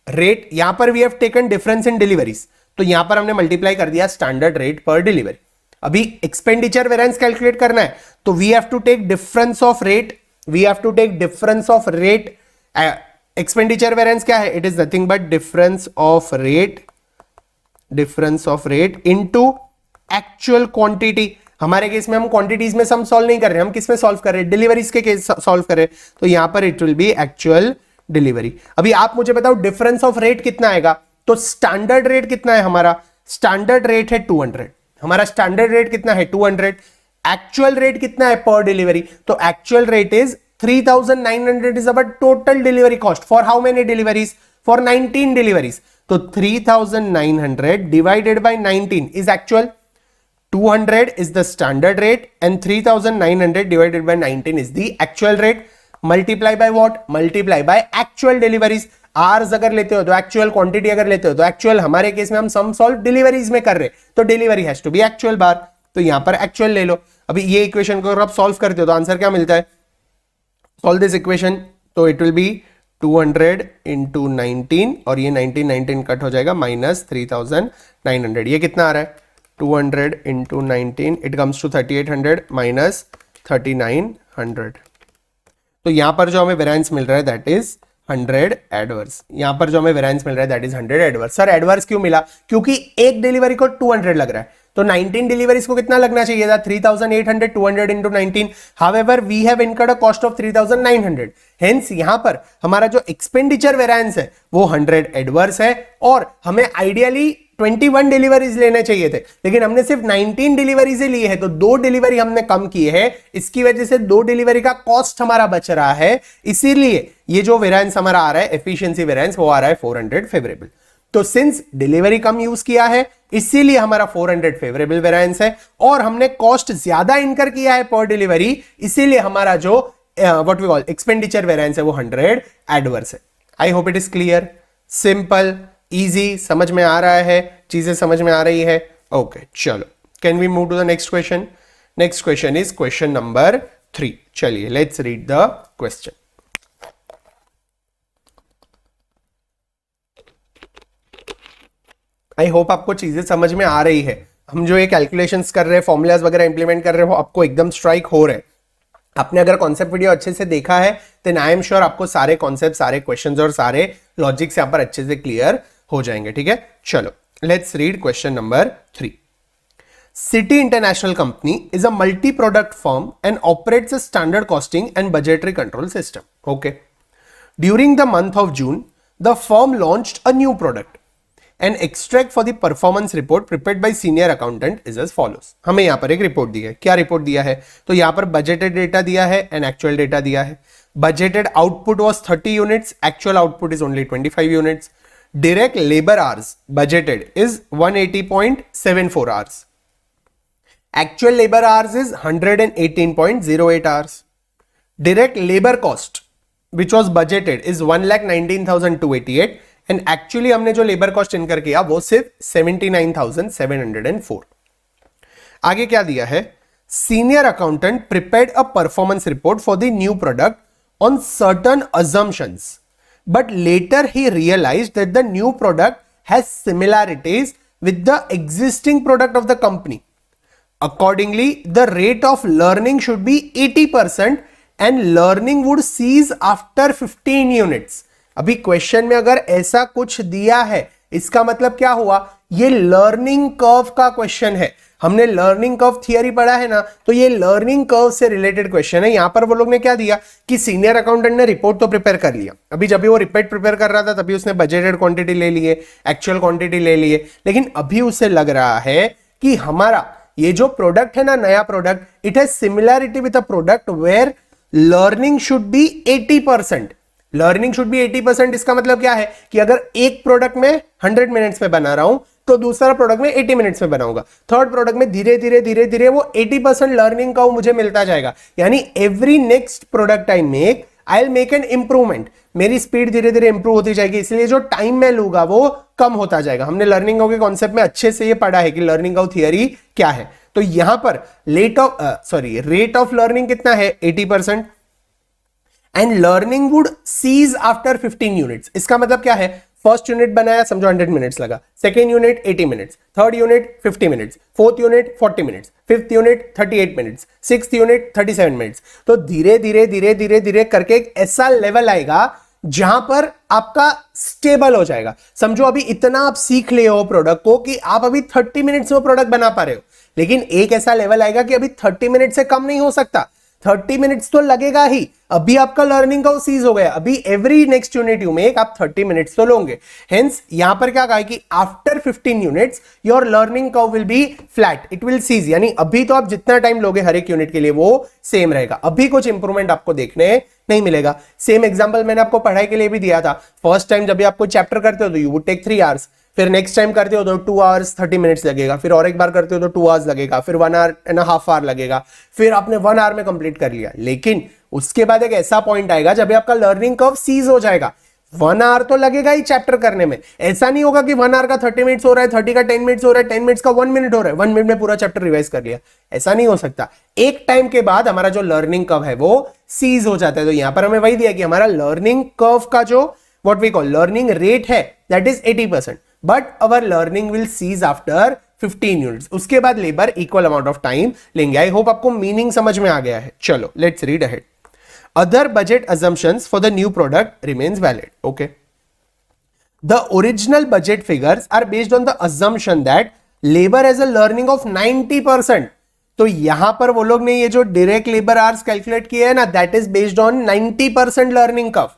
Rate, यहां पर we have taken difference in deliveries, तो यहां पर हमने मल्टीप्लाई कर दिया स्टैंडर्ड रेट पर डिलीवरी। अभी एक्सपेंडिचर वेरिएंस कैलकुलेट करना है तो we have to take difference of rate, we have to take difference of rate. Expenditure variance क्या है? It is nothing but difference of rate, difference of rate into actual quantity. हमारे case में हम quantities में sum solve नहीं कर रहे, हम किस में सॉल्व कर रहे हैं? डिलीवरीज के केस सॉल्व कर रहे हैं। तो यहां पर it will B actual delivery. अभी आप मुझे बताओ डिफरेंस ऑफ रेट कितना आएगा? तो स्टैंडर्ड रेट कितना है हमारा? स्टैंडर्ड रेट है 200। हमारा स्टैंडर्ड रेट कितना है? 200। एक्चुअल रेट कितना है पर डिलीवरी? तो actual rate is 3900 is our total delivery cost for how many deliveries? For 19 deliveries. तो 3900 divided by 19 is actual, 200 is the standard rate and 3900 divided by 19 is the actual rate. Multiply by what? Multiply by actual deliveries. Hours अगर लेते हो तो actual, quantity अगर लेते हो तो actual. हमारे केस में हम सम सॉल्व डिलीवरीज में कर रहे, तो delivery has to be actual bar, तो यहां पर एक्चुअल ले लो। अभी ये इक्वेशन को अगर आप सॉल्व करते हो तो आंसर क्या मिलता है? सॉल्व दिस इक्वेशन, तो इट विल बी 200 इंटू 19 और ये 19 कट हो जाएगा माइनस 3900। ये कितना आ रहा है? 200 into 19 it comes to 3800 minus 3900। तो यहां पर जो हमें वेरिएंस मिल रहा है दैट इज 100 एडवर्स। यहां पर जो हमें वेरिएंस मिल रहा है that is 100 adverse. Sir adverse क्यों मिला? क्योंकि एक डिलीवरी को 200 लग रहा है, तो 19 डिलीवरीज को कितना लगना चाहिए था? 3800, 200 into 19। However we have incurred a cost of 3900, hence यहां पर हमारा जो एक्सपेंडिचर वेरिएंस है वो 100 एडवर्स है। और हमें आइडियली 21 डिलीवरीज लेने चाहिए थे, लेकिन हमने सिर्फ 19 डिलीवरीज लिए है, तो 2 डिलीवरी हमने कम किए हैं, इसकी वजह से 2 डिलीवरी का कॉस्ट हमारा बच रहा है। इसीलिए ये जो वेरिएंस हमारा आ रहा है एफिशिएंसी वेरिएंस वो आ रहा है 400 फेवरेबल। तो सिंस डिलीवरी कम यूज किया है इसीलिए हमारा 400 फेवरेबल वेरिएंस है, और हमने कॉस्ट ज्यादा इनकर किया है पर डिलीवरी, इसीलिए हमारा जो what we call expenditure variance है वो 100 एडवर्स है। I hope it is clear, simple, easy, समझ में आ रहा है, चीजें समझ में आ रही है। ओके चलो, can we move to the next question? Next question is question number 3। चलिए let's read the question. I hope आपको चीजें समझ में आ रही है। हम जो ये कैलकुलेशंस कर रहे हैं, फॉर्मूलाज वगैरह इंप्लीमेंट कर रहे हो, आपको एकदम स्ट्राइक हो रहे हैं। आपने अगर कॉन्सेप्ट वीडियो अच्छे से देखा है देन आई एम श्योर आपको सारे कॉन्सेप्ट, सारे क्वेश्चंस और सारे लॉजिक्स यहां पर अच्छे से क्लियर हो जाएंगे। ठीक है, चलो let's read question number 3। City International Company is a multi-product firm and operates a standard costing and budgetary control system. Okay. During the month of June, the firm launched a new product an extract for the performance report prepared by senior accountant is as follows. हमें यहां पर एक report दी है। क्या report दिया है? तो यहां पर बजटेड डेटा दिया है एंड एक्चुअल डेटा दिया है। Budgeted output was 30 units, actual output is only 25 units. Direct labour hours budgeted is 180.74 hours, actual labor hours is 118.08 hours. Direct labor cost which was budgeted is 1,19,288 and actually हमने जो labor cost इनकर किया वो सिर्फ 79,704। आगे क्या दिया है? Senior accountant prepared a performance report for the new product on certain assumptions, but later he realized that the new product has similarities with the existing product of the company. Accordingly, the rate of learning should be 80% and learning would cease after 15 units. अभी question में अगर ऐसा कुछ दिया है, इसका मतलब क्या हुआ? ये लर्निंग कर्व का क्वेश्चन है। हमने लर्निंग कर्व थियरी पढ़ा है ना, तो ये लर्निंग कर्व से रिलेटेड क्वेश्चन है। यहां पर वो लोग ने क्या दिया कि सीनियर अकाउंटेंट ने रिपोर्ट तो प्रिपेयर कर लिया। अभी जब भी वो रिपोर्ट प्रिपेयर कर रहा था तभी उसने बजटेड क्वांटिटी ले लिए, एक्चुअल क्वांटिटी ले लिए, लेकिन अभी उसे लग रहा है कि हमारा ये जो प्रोडक्ट है ना, नया product, it has similarity with a product where learning should be 80%। Learning should be 80%। इसका मतलब क्या है कि अगर एक प्रोडक्ट में 100 मिनट्स में बना रहा हूं तो दूसरा प्रोडक्ट में 80 मिनट्स में बनाऊंगा। थर्ड प्रोडक्ट में धीरे धीरे वो 80% लर्निंग का मुझे मिलता जाएगा। यानी every next product I make, I will make an improvement. मेरी स्पीड धीरे धीरे इंप्रूव होती जाएगी, इसलिए जो टाइम मैं लूंगा वो कम होता जाएगा। हमने लर्निंग कर्व के कॉन्सेप्ट में अच्छे से ये पढ़ा है कि लर्निंग कर्व थियरी क्या है। तो यहां पर रेट ऑफ लर्निंग कितना है? 80%। And learning would cease after 15 units. इसका मतलब क्या है? फर्स्ट यूनिट बनाया, समझो 100 मिनट्स लगा, second unit 80 minutes, third unit 50 minutes, fourth unit 40 minutes, fifth unit 38 minutes, sixth unit 37 minutes. तो धीरे धीरे करके एक ऐसा लेवल आएगा जहां पर आपका स्टेबल हो जाएगा। समझो अभी इतना आप सीख ले हो प्रोडक्ट को कि आप अभी 30 मिनट्स में प्रोडक्ट बना पा रहे हो, लेकिन एक ऐसा लेवल आएगा कि अभी 30 मिनट से कम नहीं हो सकता, 30 मिनट्स तो लगेगा ही। अभी आपका लर्निंग का सीज हो गया, अभी every next unit you make आप 30 मिनट्स तो लोगे। हेंस यहां पर क्या कहा है कि after 15 units your learning curve will be flat, it will cease. यानी अभी तो आप जितना टाइम लोगे हर एक यूनिट के लिए वो सेम रहेगा, अभी कुछ इंप्रूवमेंट आपको देखने नहीं मिलेगा। सेम एग्जांपल मैंने आपको पढ़ाई के लिए भी दिया था। फर्स्ट टाइम जब भी आपको चैप्टर करते हो तो यू वुड टेक 3 आवर्स, फिर नेक्स्ट टाइम करते हो तो 2 आवर्स 30 मिनट्स लगेगा, फिर और एक बार करते हो तो 2 आवर्स लगेगा, फिर 1 आवर एंड हाफ आवर लगेगा, फिर आपने 1 आवर में कंप्लीट कर लिया। लेकिन उसके बाद एक ऐसा पॉइंट आएगा जब आपका लर्निंग कर्व सीज हो जाएगा। 1 आवर तो लगेगा ही चैप्टर करने में। ऐसा नहीं होगा कि 1 आवर का 30 मिनट्स हो रहा है, 30 का 10 मिनट्स हो रहा है, 10 मिनट्स का 1 मिनट हो रहा है, 1 मिनट में पूरा चैप्टर रिवाइज कर लिया। ऐसा नहीं हो सकता। एक टाइम के बाद हमारा जो लर्निंग कर्व है वो सीज हो जाता है। तो यहां पर हमें वही दिया कि हमारा लर्निंग कर्व का जो what we call learning rate है that is 80%, but our learning will cease after 15 units. उसके बाद labour equal amount of time लेंगे। आई होप आपको मीनिंग समझ में आ गया है। चलो let's read ahead. Other budget assumptions for the new product remains valid. Okay. The original budget figures are based on the assumption that labor has a learning of 90%. तो यहां पर वो लोग ने ये जो डायरेक्ट लेबर आवर्स कैलकुलेट किया है ना, that is based on 90% learning curve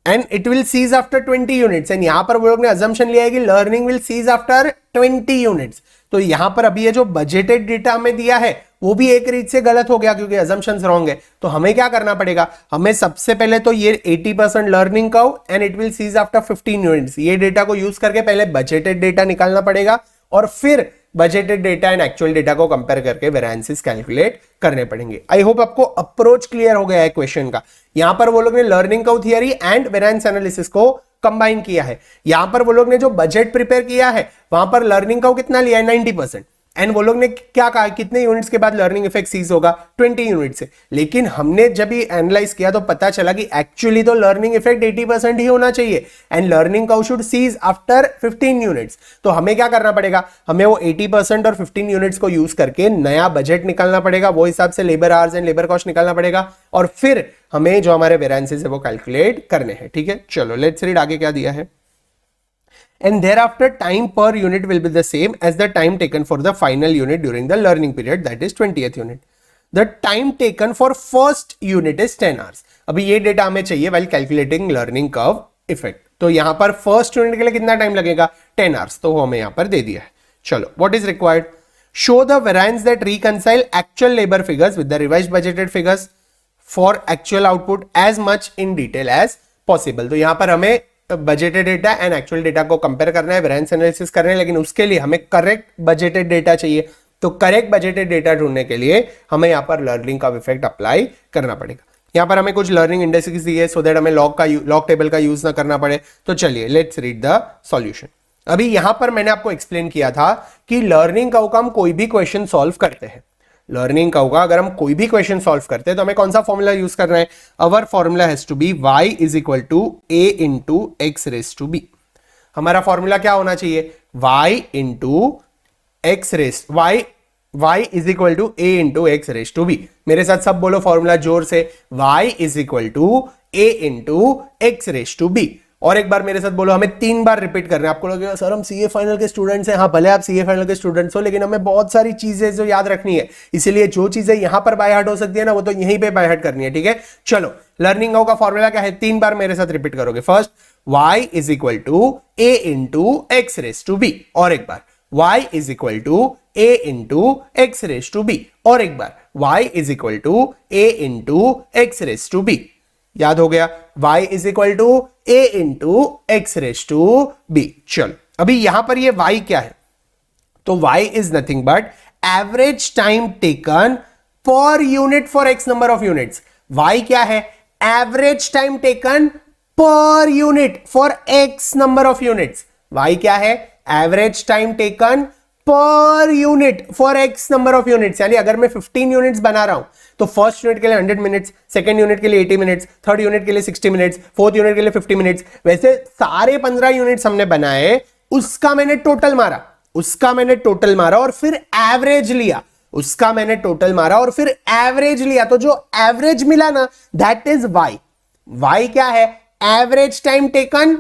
and it will cease after 20 units. And यहां पर वो लोग ने अजम्पशन लिया है कि learning will cease after 20 units. तो यहां पर अभी ये जो बजटेड डेटा हमें दिया है वो भी एक रीत से गलत हो गया क्योंकि अजम्पशंस रॉन्ग है। तो हमें क्या करना पड़ेगा? हमें सबसे पहले तो ये 80% learning curve and it will cease after 15 units, ये डेटा को यूज करके पहले बजटेड डेटा निकालना पड़ेगा और फिर budgeted data and actual data को कंपेयर करके वेरिएंसेस कैलकुलेट करने पड़ेंगे। आई होप आपको अप्रोच क्लियर हो गया है क्वेश्चन का। यहां पर वो लोग ने learning curve theory and variance analysis को कंबाइन किया है। यहां पर वो लोग ने जो बजट प्रिपेयर किया है वहां पर लर्निंग कर्व कितना लिया है? 90%। एंड वो लोग ने क्या कहा? कितने यूनिट्स के बाद लर्निंग इफेक्ट सीज होगा? 20 यूनिट से। लेकिन हमने जब ये एनालाइज किया तो पता चला कि एक्चुअली तो लर्निंग इफेक्ट 80% ही होना चाहिए and learning curve should cease after 15 units. तो हमें क्या करना पड़ेगा? हमें वो 80% और 15 यूनिट्स को यूज करके नया बजट निकालना पड़ेगा, वो हिसाब से labour hours and labour cost निकालना पड़ेगा और फिर हमें जो हमारे वेरिएंसेस है वो कैलकुलेट करने हैं। ठीक है, चलो लेट्स रीड आगे क्या दिया है। And thereafter time per unit will be the same as the time taken for the final unit during the learning period, that is 20th unit. The time taken for first unit is 10 hours. अभी ये data हमें चाहिए while calculating learning curve effect. तो यहां पर first unit के लिए कितना टाइम लगेगा 10 आवर्स, तो वो हमें यहां पर दे दिया है। चलो, what is required, show the variance that reconcile actual labour figures with the revised budgeted figures for actual output as much in detail as possible. तो यहां पर हमें budgeted data and actual data को कंपेयर करना है, variance analysis करना है, लेकिन उसके लिए हमें करेक्ट बजटेड डेटा चाहिए। तो करेक्ट बजटेड डेटा ढूंढने के लिए हमें यहां पर लर्निंग का इफेक्ट अप्लाई करना पड़ेगा। यहां पर हमें कुछ लर्निंग इंडेक्सेस दिए सो दैट हमें लॉग टेबल का यूज ना करना पड़े। तो चलिए लेट्स रीड द सॉल्यूशन। अभी यहां पर मैंने आपको एक्सप्लेन किया था कि लर्निंग कर्व का हम कोई भी क्वेश्चन सॉल्व करते हैं, लर्निंग कर्व का अगर हम कोई भी क्वेश्चन सॉल्व करते हैं तो हमें कौन सा फॉर्मूला यूज करना है, our formula has to be y is equal to a into x raise to B. हमारा फॉर्मूला क्या होना चाहिए, y into x raise y is equal to a into x raise to B. मेरे साथ सब बोलो फॉर्मूला जोर से, y is equal to a into x raise to B. और एक बार मेरे साथ बोलो, हमें 3 बार रिपीट करना है। आपको लगेगा सर हम सीए फाइनल के स्टूडेंट्स हैं, हाँ भले आप सीए फाइनल के स्टूडेंट्स हो, लेकिन हमें बहुत सारी चीजें जो याद रखनी है, इसीलिए जो चीजें यहां पर बाय हार्ट हो सकती है ना, वो तो यहीं पे बाय हार्ट करनी है, ठीक है। चलो, लर्निंग का फॉर्मूला क्या है, 3 बार मेरे साथ रिपीट करोगे। First, y is equal to a into x raise to B, और एक बार y is equal to a into x raise to B, और एक बार y is equal to a into x raise to B. याद हो गया, y is equal to a into x raise to B. चलो, अभी यहां पर ये y क्या है, तो y is nothing but average time taken per unit for x number of units. y क्या है, average time taken per unit for x number of units. y क्या है, average time taken per unit for x number of units. यानी अगर मैं 15 units बना रहा हूं तो फर्स्ट यूनिट के लिए 100 मिनट्स, सेकंड यूनिट के लिए 80 मिनट्स, थर्ड यूनिट के लिए 60 मिनट्स, फोर्थ यूनिट के लिए 50 मिनट्स। वैसे सारे 15 यूनिट्स हमने बनाए, उसका मैंने टोटल मारा और फिर एवरेज लिया, और फिर एवरेज लिया। तो जो एवरेज मिला ना, दैट इज y क्या है, average time taken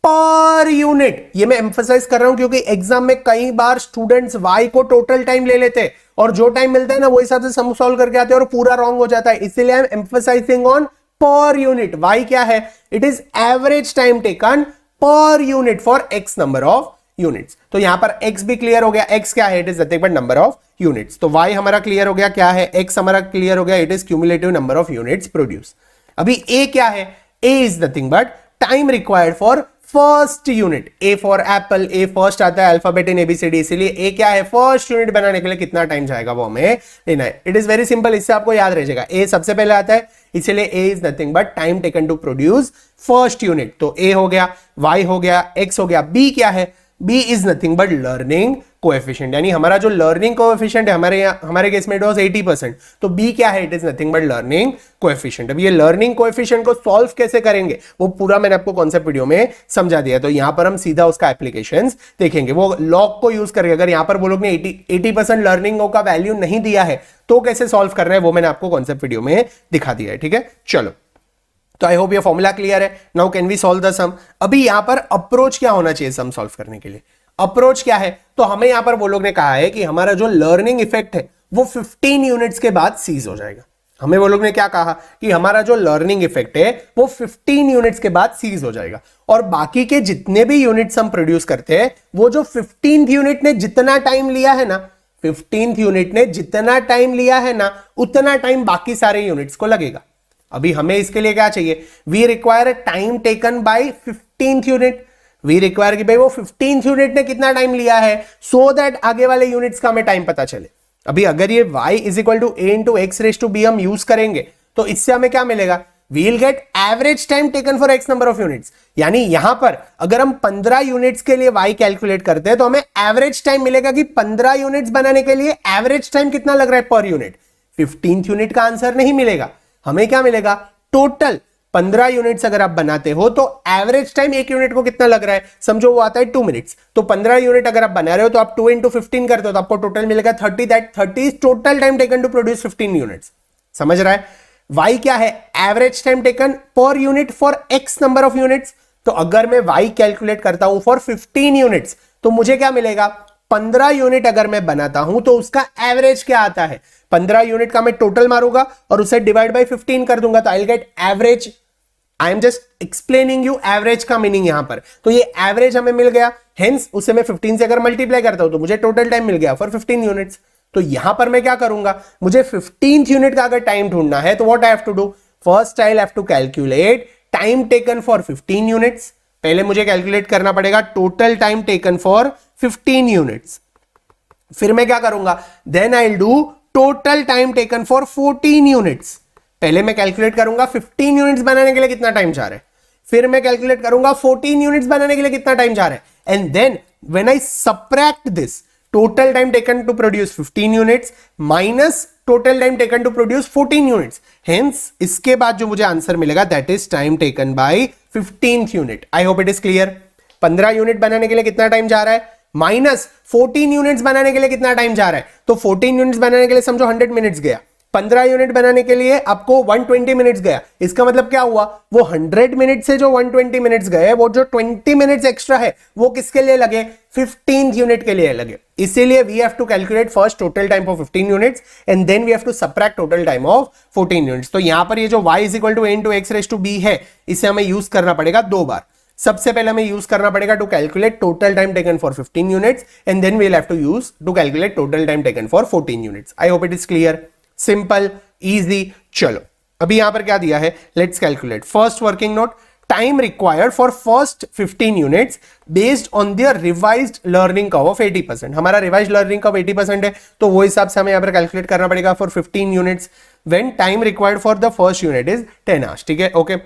per unit. ये मैं एम्फसाइज कर रहा हूं क्योंकि एग्जाम में कई बार स्टूडेंट्स y को टोटल टाइम ले लेते हैं और जो टाइम मिलता है ना वो हिसाब से सम सॉल्व करके आते हैं और पूरा रॉन्ग हो जाता है। इसीलिए I am emphasising on per unit. y क्या है, it is average time taken per unit for x number of units. तो यहां पर x भी क्लियर हो गया, x क्या है, it is nothing but number of units. तो y हमारा क्लियर हो गया, क्या है, x हमारा क्लियर हो गया, it is cumulative number of units produce. अभी a क्या है, a is nothing but time required for first unit. A for Apple, A first आता है अल्फाबेट इन एबीसीडी, इसीलिए ए क्या है, फर्स्ट यूनिट बनाने के लिए कितना टाइम जाएगा वो हमें लेना है। इट इज वेरी सिंपल, इससे आपको याद रह जाएगा, ए सबसे पहले आता है, इसलिए A is nothing but time taken to produce first unit. तो ए हो गया, वाई हो गया, एक्स हो गया। बी क्या है, b is nothing but learning coefficient, यानी हमारा जो लर्निंग कोएफिशिएंट है, हमारे केस में इट वाज 80%, तो बी क्या है, it is nothing but learning coefficient. अब ये लर्निंग कोएफिशिएंट को सॉल्व कैसे करेंगे वो पूरा मैंने आपको कॉन्सेप्ट वीडियो में समझा दिया। तो यहां पर हम सीधा उसका एप्लीकेशंस देखेंगे, वो लॉग को यूज करके। अगर यहां पर वो लोग ने 80% लर्निंग का वैल्यू नहीं दिया है तो कैसे सॉल्व करना है वो मैंने आपको कॉन्सेप्ट वीडियो में दिखा दिया है, ठीक है। चलो, तो आई होप ये फॉर्मूला क्लियर है। Now can we solve the sum. अभी यहां पर अप्रोच क्या होना चाहिए सम सॉल्व करने के लिए, अप्रोच क्या है, तो हमें यहां पर वो लोग ने कहा है कि हमारा जो लर्निंग इफेक्ट है वो 15 यूनिट्स के बाद सीज हो जाएगा। हमें वो लोग ने क्या कहा कि हमारा जो लर्निंग इफेक्ट है वो 15 यूनिट्स के बाद सीज हो जाएगा, और बाकी के जितने भी यूनिट्स हम प्रोड्यूस करते हैं वो जो 15th यूनिट ने जितना टाइम लिया है ना, 15th यूनिट ने जितना टाइम लिया है ना, उतना टाइम बाकी सारे यूनिट्स को लगेगा। अभी हमें इसके लिए क्या चाहिए, we require time taken by 15th unit. We require कि भाई वो 15th यूनिट ने कितना टाइम लिया है, सो दैट आगे वाले यूनिट्स का हमें टाइम पता चले। अभी अगर ये y is equal to a into x raise to b हम यूज करेंगे तो इससे हमें क्या मिलेगा, we will get average time taken for x number of units. यानी यहां पर अगर हम 15 यूनिट्स के लिए y कैलकुलेट करते हैं तो हमें एवरेज टाइम मिलेगा कि 15 यूनिट्स बनाने के लिए एवरेज टाइम कितना लग रहा है पर यूनिट। 15th यूनिट का आंसर नहीं मिलेगा, हमें क्या मिलेगा, टोटल 15 यूनिट्स अगर आप बनाते हो तो एवरेज टाइम एक यूनिट को कितना लग रहा है, समझो वो आता है 2 मिनट्स। तो 15 यूनिट अगर आप बना रहे हो तो आप 2 इंटू 15 करते हो तो आपको टोटल मिलेगा 30, that 30 is total time taken to produce 15 units. समझ रहा है, y क्या है, average time taken per unit for x number of units. तो अगर मैं y कैलकुलेट करता हूं फॉर 15 यूनिट्स तो मुझे क्या मिलेगा, 15 यूनिट अगर मैं बनाता हूं तो उसका एवरेज क्या आता है, 15 यूनिट का मैं टोटल मारूंगा और उसे डिवाइड बाय 15 कर दूंगा तो I will get average I am just explaining you average का मीनिंग यहां पर। तो ये एवरेज हमें मिल गया, हेंस उसे मैं 15 से अगर मल्टीप्लाई करता हूं तो मुझे टोटल टाइम मिल गया फॉर 15 यूनिट्स। तो यहां पर मैं क्या करूंगा, मुझे 15th यूनिट का अगर टाइम ढूंढना है तो what I have to do, first I have to calculate time taken for 15 units. पहले मुझे कैलकुलेट करना पड़ेगा total time taken for 15 units. फिर मैं क्या करूंगा, then I will do total time taken for 14 units. पहले मैं कैलकुलेट करूंगा 15 यूनिट्स बनाने के लिए कितना टाइम जा रहा है, फिर मैं कैलकुलेट करूंगा 14 यूनिट्स बनाने के लिए कितना टाइम जा रहा है, and then when I subtract this total time taken to produce 15 units minus total time taken to produce 14 units, hence इसके बाद जो मुझे आंसर मिलेगा that is time taken by 15th unit. I hope it is clear. 15 unit बनाने के लिए कितना time जा रहा है, माइनस 14 यूनिट्स बनाने के लिए कितना टाइम जा रहा है, तो 14 यूनिट्स बनाने के लिए समझो 100 मिनट्स गया, 15 यूनिट बनाने के लिए आपको 120 मिनट्स गया। इसका मतलब क्या हुआ, वो 100 मिनट से जो 120 मिनट्स गए, वो जो 20 मिनट्स एक्स्ट्रा है वो किसके लिए लगे, 15th यूनिट के लिए लगे। इसीलिए we have to calculate first total time for 15 units and then we have to subtract total time of 14 units. तो यहां पर ये जो y is equal to a into x raise to b है, इसे हमें यूज करना पड़ेगा 2 बार। सबसे पहले हमें यूज करना पड़ेगा to calculate total time taken for 15 units and then we will have to use to calculate total time taken for 14 units. I hope it is clear, simple, easy. चलो अभी यहां पर क्या दिया है, let's calculate first working note, time required for first 15 units based on the revised learning curve of 80%। हमारा revised learning curve 80% है, तो वो हिसाब से हमें यहां पर कैलकुलेट करना पड़ेगा for 15 units when time required for the first unit is 10 hours. ठीक है, okay.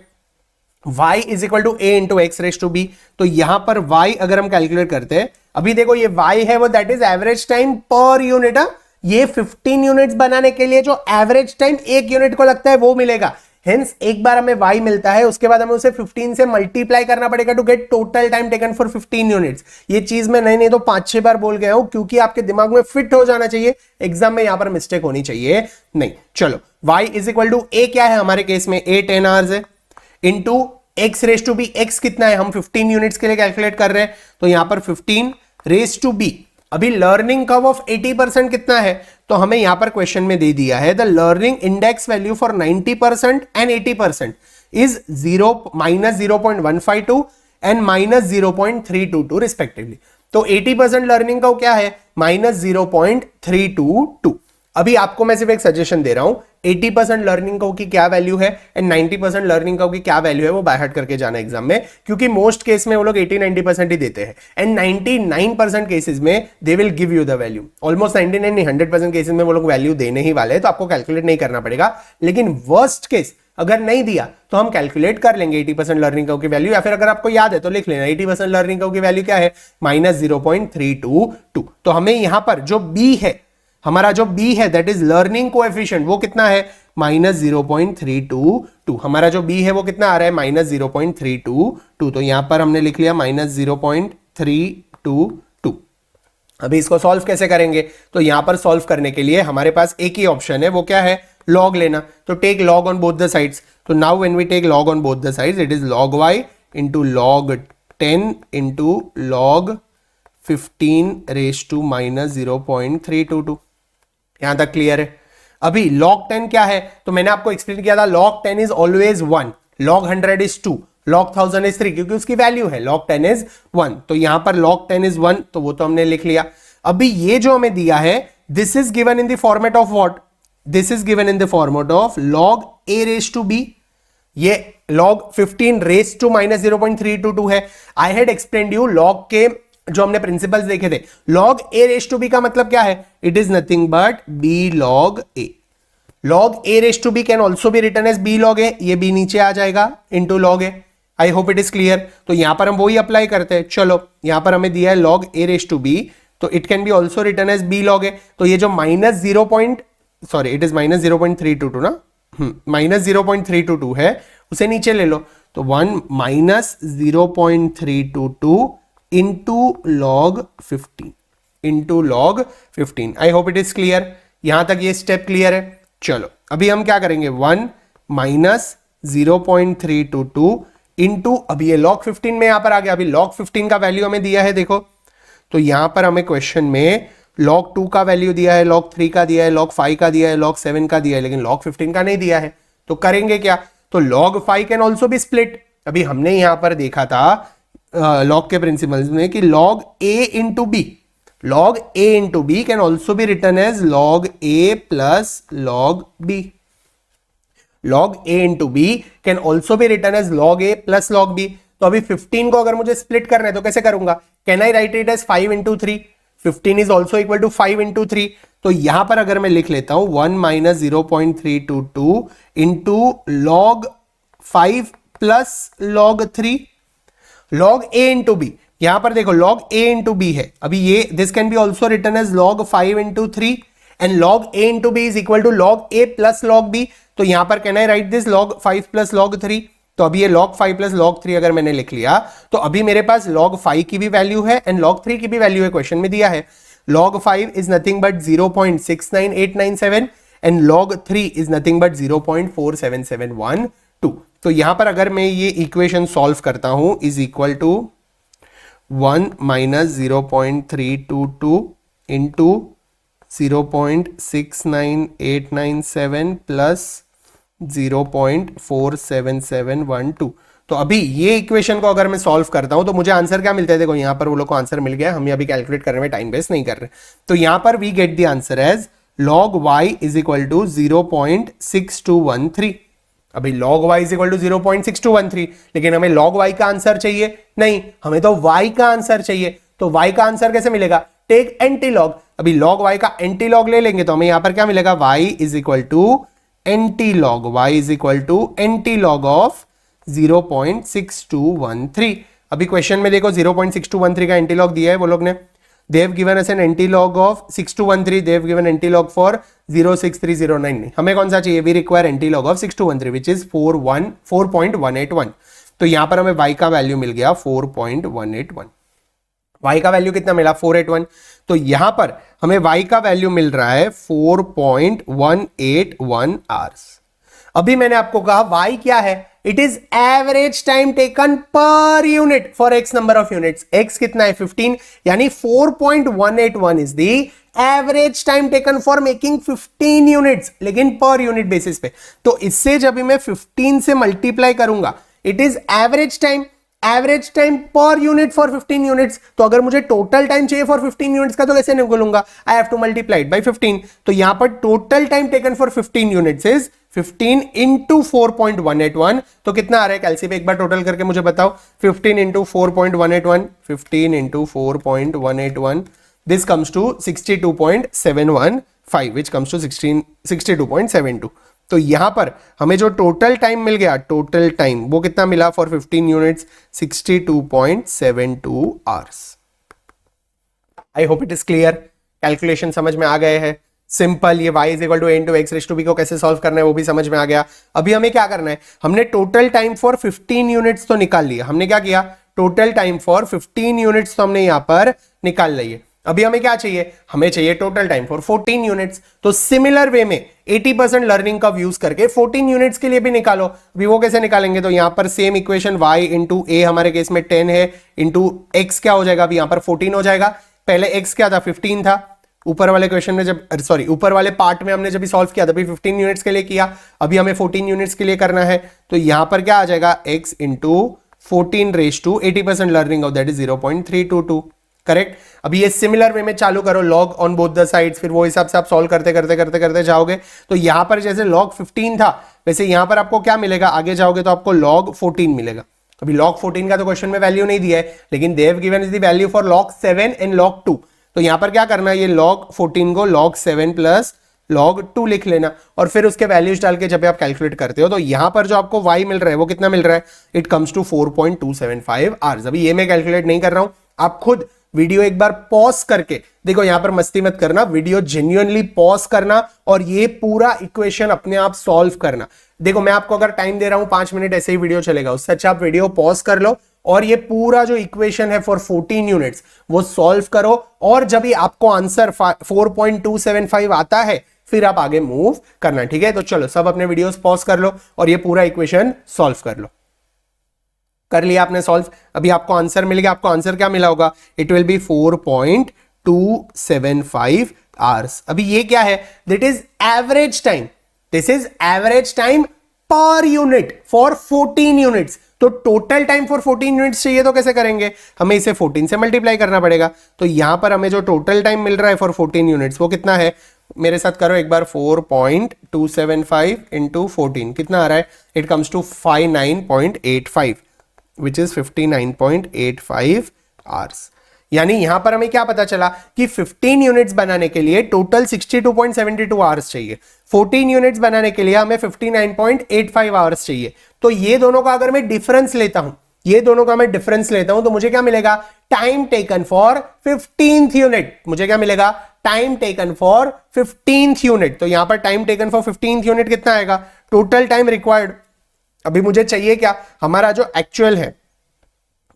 y is equal to a into x raise to b, तो यहां पर y अगर हम कैलकुलेट करते हैं, अभी देखो ये y है वो that is average time per unit. ये 15 यूनिट्स बनाने के लिए जो एवरेज टाइम एक यूनिट को लगता है वो मिलेगा। हेंस एक बार हमें y मिलता है, उसके बाद हमें उसे 15 से मल्टीप्लाई करना पड़ेगा to get total time taken for 15 units. ये चीज मैं नहीं तो 5-6 बार बोल गया हूं, क्योंकि आपके दिमाग में फिट हो जाना चाहिए, एग्जाम में यहां पर मिस्टेक होनी चाहिए नहीं। चलो y is equal to a क्या है हमारे केस में, a 10 आवर्स है, into x raise to b, x कितना है, हम 15 यूनिट्स के लिए कैलकुलेट कर रहे हैं, तो यहां पर 15 रेज टू b। अभी लर्निंग कर्व ऑफ 80% कितना है, तो हमें यहां पर क्वेश्चन में दे दिया है the learning index value for 90% and 80% is -0.152 and -0.322 respectively. तो 80% लर्निंग कर्व क्या है, -0.322। अभी आपको मैं सिर्फ एक सजेशन दे रहा हूं, 80% लर्निंग कर्व की क्या वैल्यू है एंड 90% लर्निंग कर्व की क्या वैल्यू है वो बाय हार्ट करके जाना एग्जाम में, क्योंकि मोस्ट केस में वो लोग 80-90% ही देते हैं एंड 99% केसेस में they will give you the value. Almost 99 नहीं 100% केसेस में वो लोग वैल्यू देने ही वाले हैं, तो आपको कैलकुलेट नहीं करना पड़ेगा। लेकिन वर्स्ट केस अगर नहीं दिया तो हम कैलकुलेट कर लेंगे 80% लर्निंग कर्व की वैल्यू, या फिर अगर आपको याद है तो लिख लेना 80% लर्निंग कर्व की वैल्यू क्या है, -0.322। तो हमें यहां पर जो बी है, हमारा जो b है दैट इज लर्निंग कोएफिशिएंट, वो कितना है, -0.322। हमारा जो b है वो कितना आ रहा है, -0.322। तो यहां पर हमने लिख लिया -0.322। अभी इसको सॉल्व कैसे करेंगे, तो यहां पर सॉल्व करने के लिए हमारे पास एक ही ऑप्शन है, वो क्या है, लॉग लेना। तो take log on both the sides. तो now when we take log on both the sides it is log y into log 10 into log 15 raise to -0.322। यहां तक क्लियर है। अभी log 10 क्या है, तो मैंने आपको एक्सप्लेन किया था log 10 is always 1, log 100 is 2, log 1000 is 3, क्योंकि उसकी वैल्यू है log 10 इज 1। तो यहां पर log 10 इज 1, तो वो तो हमने लिख लिया। अभी ये जो हमें दिया है this is given in the format of what, this is given in the format of log a raise to b। ये log 15 रेज टू -0.322 है। I had explained you log के जो हमने प्रिंसिपल्स देखे थे, log a raise to b का मतलब क्या है, it is nothing but b log a। log a raise to b can also be written as b log a, ये b नीचे आ जाएगा into log a। I hope it is clear. तो यहां पर हम वही अप्लाई करते हैं। चलो यहां पर हमें दिया है log a raise to b, तो it can be also written as b log a। तो ये जो इट इज -0.322 ना, -0.322 है, उसे नीचे ले लो। तो 1 -0.322 into log 15 I hope it is clear. यहां तक ये स्टेप क्लियर है। चलो अभी हम क्या करेंगे, 1 -0.322 इंटू, अभी ये log 15 में यहां पर आ गया। अभी log 15 का वैल्यू हमें दिया है, देखो तो यहां पर हमें क्वेश्चन में log 2 का वैल्यू दिया है, log 3 का दिया है, log 5 का दिया है, log 7 का दिया है, लेकिन log 15 का नहीं दिया है। तो करेंगे क्या, तो log 5 can also B split. अभी हमने यहां पर देखा था लॉग के प्रिंसिपल्स में कि log a into b, log a into b can also be written as log a plus log b। log a into b can also be written as log a plus log b। तो अभी 15 को अगर मुझे split करना है तो कैसे करूंगा? Can I write it as 5 into 3? 15 is also equal to 5 into 3। तो यहां पर अगर मैं लिख लेता हूं 1 minus 0.322 into log 5 plus log 3, log a into b. यहां पर देखो log a इंटू बी है, अभी ये this can be also written as log 5 into 3 and log a into b is equal to log a plus log b। तो यहां पर can I write this log 5 plus log 3? तो अभी ये log 5 plus log 3 अगर मैंने लिख लिया तो अभी मेरे पास log 5 की भी वैल्यू है एंड log 3 की भी वैल्यू है, क्वेश्चन में दिया है। log 5 is nothing but 0.69897 and log 3 is nothing but 0.47712। तो यहां पर अगर मैं ये इक्वेशन सॉल्व करता हूं is equal to 1 minus 0.322 into 0.69897 plus 0.47712। तो अभी ये इक्वेशन को अगर मैं सॉल्व करता हूं तो मुझे आंसर क्या मिलता है? देखो यहां पर वो लोग को आंसर मिल गया, हम अभी कैलकुलेट करने में टाइम वेस्ट नहीं कर रहे। तो यहां पर we get the answer as log y is equal to 0.6213। अभी log y is equal to 0.6213, लेकिन हमें log y का आंसर चाहिए नहीं, हमें तो y का आंसर चाहिए। तो y का आंसर कैसे मिलेगा? Take antilog. अभी log y का एंटी लॉग ले लेंगे तो हमें यहां पर क्या मिलेगा? y is equal to antilog, y is equal to antilog of 0.6213। अभी क्वेश्चन में देखो 0.6213 का एंटी लॉग दिया है वो लोग ने, they have given us an anti-log of 6213, they have given anti-log for 06309 नहीं, हमें कौन सा चाहिए? we require anti-log of 6213 which is 4.181। तो यहां पर हमें y का वैल्यू मिल गया 4.181। y का वैल्यू कितना मिला? 481। तो यहां पर हमें y का वैल्यू मिल रहा है 4.181 आवर्स। अभी मैंने आपको कहा y क्या है? It is average time taken per unit for x number of units. x कितना है? 15, यानी 4.181 is the average time taken for making 15 units, लेकिन पर यूनिट बेसिस पे। तो इससे जब मैं 15 से मल्टीप्लाई करूंगा, इट इज एवरेज टाइम पर यूनिट फॉर 15 यूनिट्स। तो अगर मुझे टोटल टाइम चाहिए फॉर 15 यूनिट्स का तो कैसे निकालूंगा? आई have to multiply it by 15। तो यहां पर total time taken for 15 units is 15 into 4.181। तो कितना आ रहा है? कैलसी पे एक बार टोटल करके मुझे बताओ। 15 into 4.181, 15 into 4.181, this comes to 62.715 which comes to 62.72। तो यहां पर हमें जो टोटल टाइम मिल गया, टोटल टाइम वो कितना मिला for 15 units? 62.72 hours. I hope it is clear. Calculation समझ में आ गए हैं? सिंपल, ये y is equal to a into x raise to b को कैसे सॉल्व करना है वो भी समझ में आ गया। अभी हमें क्या करना है? हमने टोटल टाइम फॉर 15 यूनिट्स तो निकाल लिया। हमने क्या किया? टोटल टाइम फॉर 15 यूनिट्स तो हमने यहां पर निकाल लिया। अभी हमें क्या चाहिए? हमें चाहिए टोटल टाइम फॉर 14 यूनिट्स। तो सिमिलर वे में 80% लर्निंग का यूज करके 14 यूनिट्स के लिए भी निकालो। अभी वो कैसे निकालेंगे? तो यहां पर same equation y into a हमारे केस में 10 है, इंटू x क्या हो जाएगा? अभी यहां पर 14 हो जाएगा। पहले x क्या था? 15 था। ऊपर वाले क्वेश्चन में जब ऊपर वाले पार्ट में हमने जब सॉल्व किया था 15 यूनिट्स के लिए किया, अभी हमें 14 यूनिट्स के लिए करना है। तो यहां पर क्या आ जाएगा? x into 14 raise to 80% learning of that is 0.322। Correct. अभी ये सिमिलर वे में चालू करो, log on both the sides, फिर वो हिसाब से आप सॉल्व करते जाओगे। तो यहां पर जैसे log 15 था वैसे यहां पर आपको क्या मिलेगा? आगे जाओगे तो आपको log 14 मिलेगा। अभी log 14 का तो क्वेश्चन में वैल्यू नहीं दिया है, लेकिन they have given is the value for log 7 and log 2। तो यहां पर क्या करना है? ये log 14 को log 7 प्लस log 2 लिख लेना और फिर उसके वैल्यूज डाल के जब आप कैलकुलेट करते हो तो यहां पर जो आपको y मिल रहा है वो कितना मिल रहा है? It comes to 4.275 hours. अभी ये मैं कैलकुलेट नहीं कर रहा हूं, आप खुद वीडियो एक बार पॉज करके देखो। यहां पर मस्ती मत करना, वीडियो जेन्युइनली पॉज करना और ये पूरा इक्वेशन अपने आप सॉल्व करना। देखो मैं आपको अगर टाइम दे रहा हूं 5 मिनट ऐसे ही वीडियो चलेगा, उससे अच्छा आप वीडियो पॉज कर लो और ये पूरा जो इक्वेशन है फॉर 14 यूनिट्स वो सॉल्व करो। और जब ये आपको आंसर 4.275 आता है फिर आप आगे मूव करना। ठीक है, तो चलो सब अपने वीडियोस पॉज कर लो और ये पूरा इक्वेशन सॉल्व कर लो। कर लिया आपने सॉल्व। अभी आपको आंसर मिल गया। आपको आंसर क्या मिला होगा? It will B 4.275 hours. अभी ये क्या है? That is average time. This is average time पर यूनिट फॉर 14 यूनिट्स। तो टोटल टाइम फॉर 14 यूनिट्स चाहिए तो कैसे करेंगे, हमें इसे 14 से मल्टीप्लाई करना पड़ेगा। तो यहां पर हमें जो टोटल टाइम मिल रहा है फॉर 14 यूनिट्स वो कितना है, मेरे साथ करो एक बार, 4.275 इंटू 14 कितना आ रहा है, it comes to 59.85 which is 59.85 hours. यानी यहां पर हमें क्या पता चला कि 15 यूनिट्स बनाने के लिए टोटल 62.72 आवर्स चाहिए, 14 यूनिट्स बनाने के लिए हमें 59.85 आवर्स चाहिए। तो ये दोनों का अगर मैं डिफरेंस लेता हूं, ये दोनों का मैं डिफरेंस लेता हूं तो मुझे क्या मिलेगा, time taken for 15th unit. मुझे क्या मिलेगा, time taken for 15th unit. तो यहां पर time taken for 15th unit कितना आएगा, टोटल टाइम रिक्वायर्ड। अभी मुझे चाहिए क्या, हमारा जो एक्चुअल है,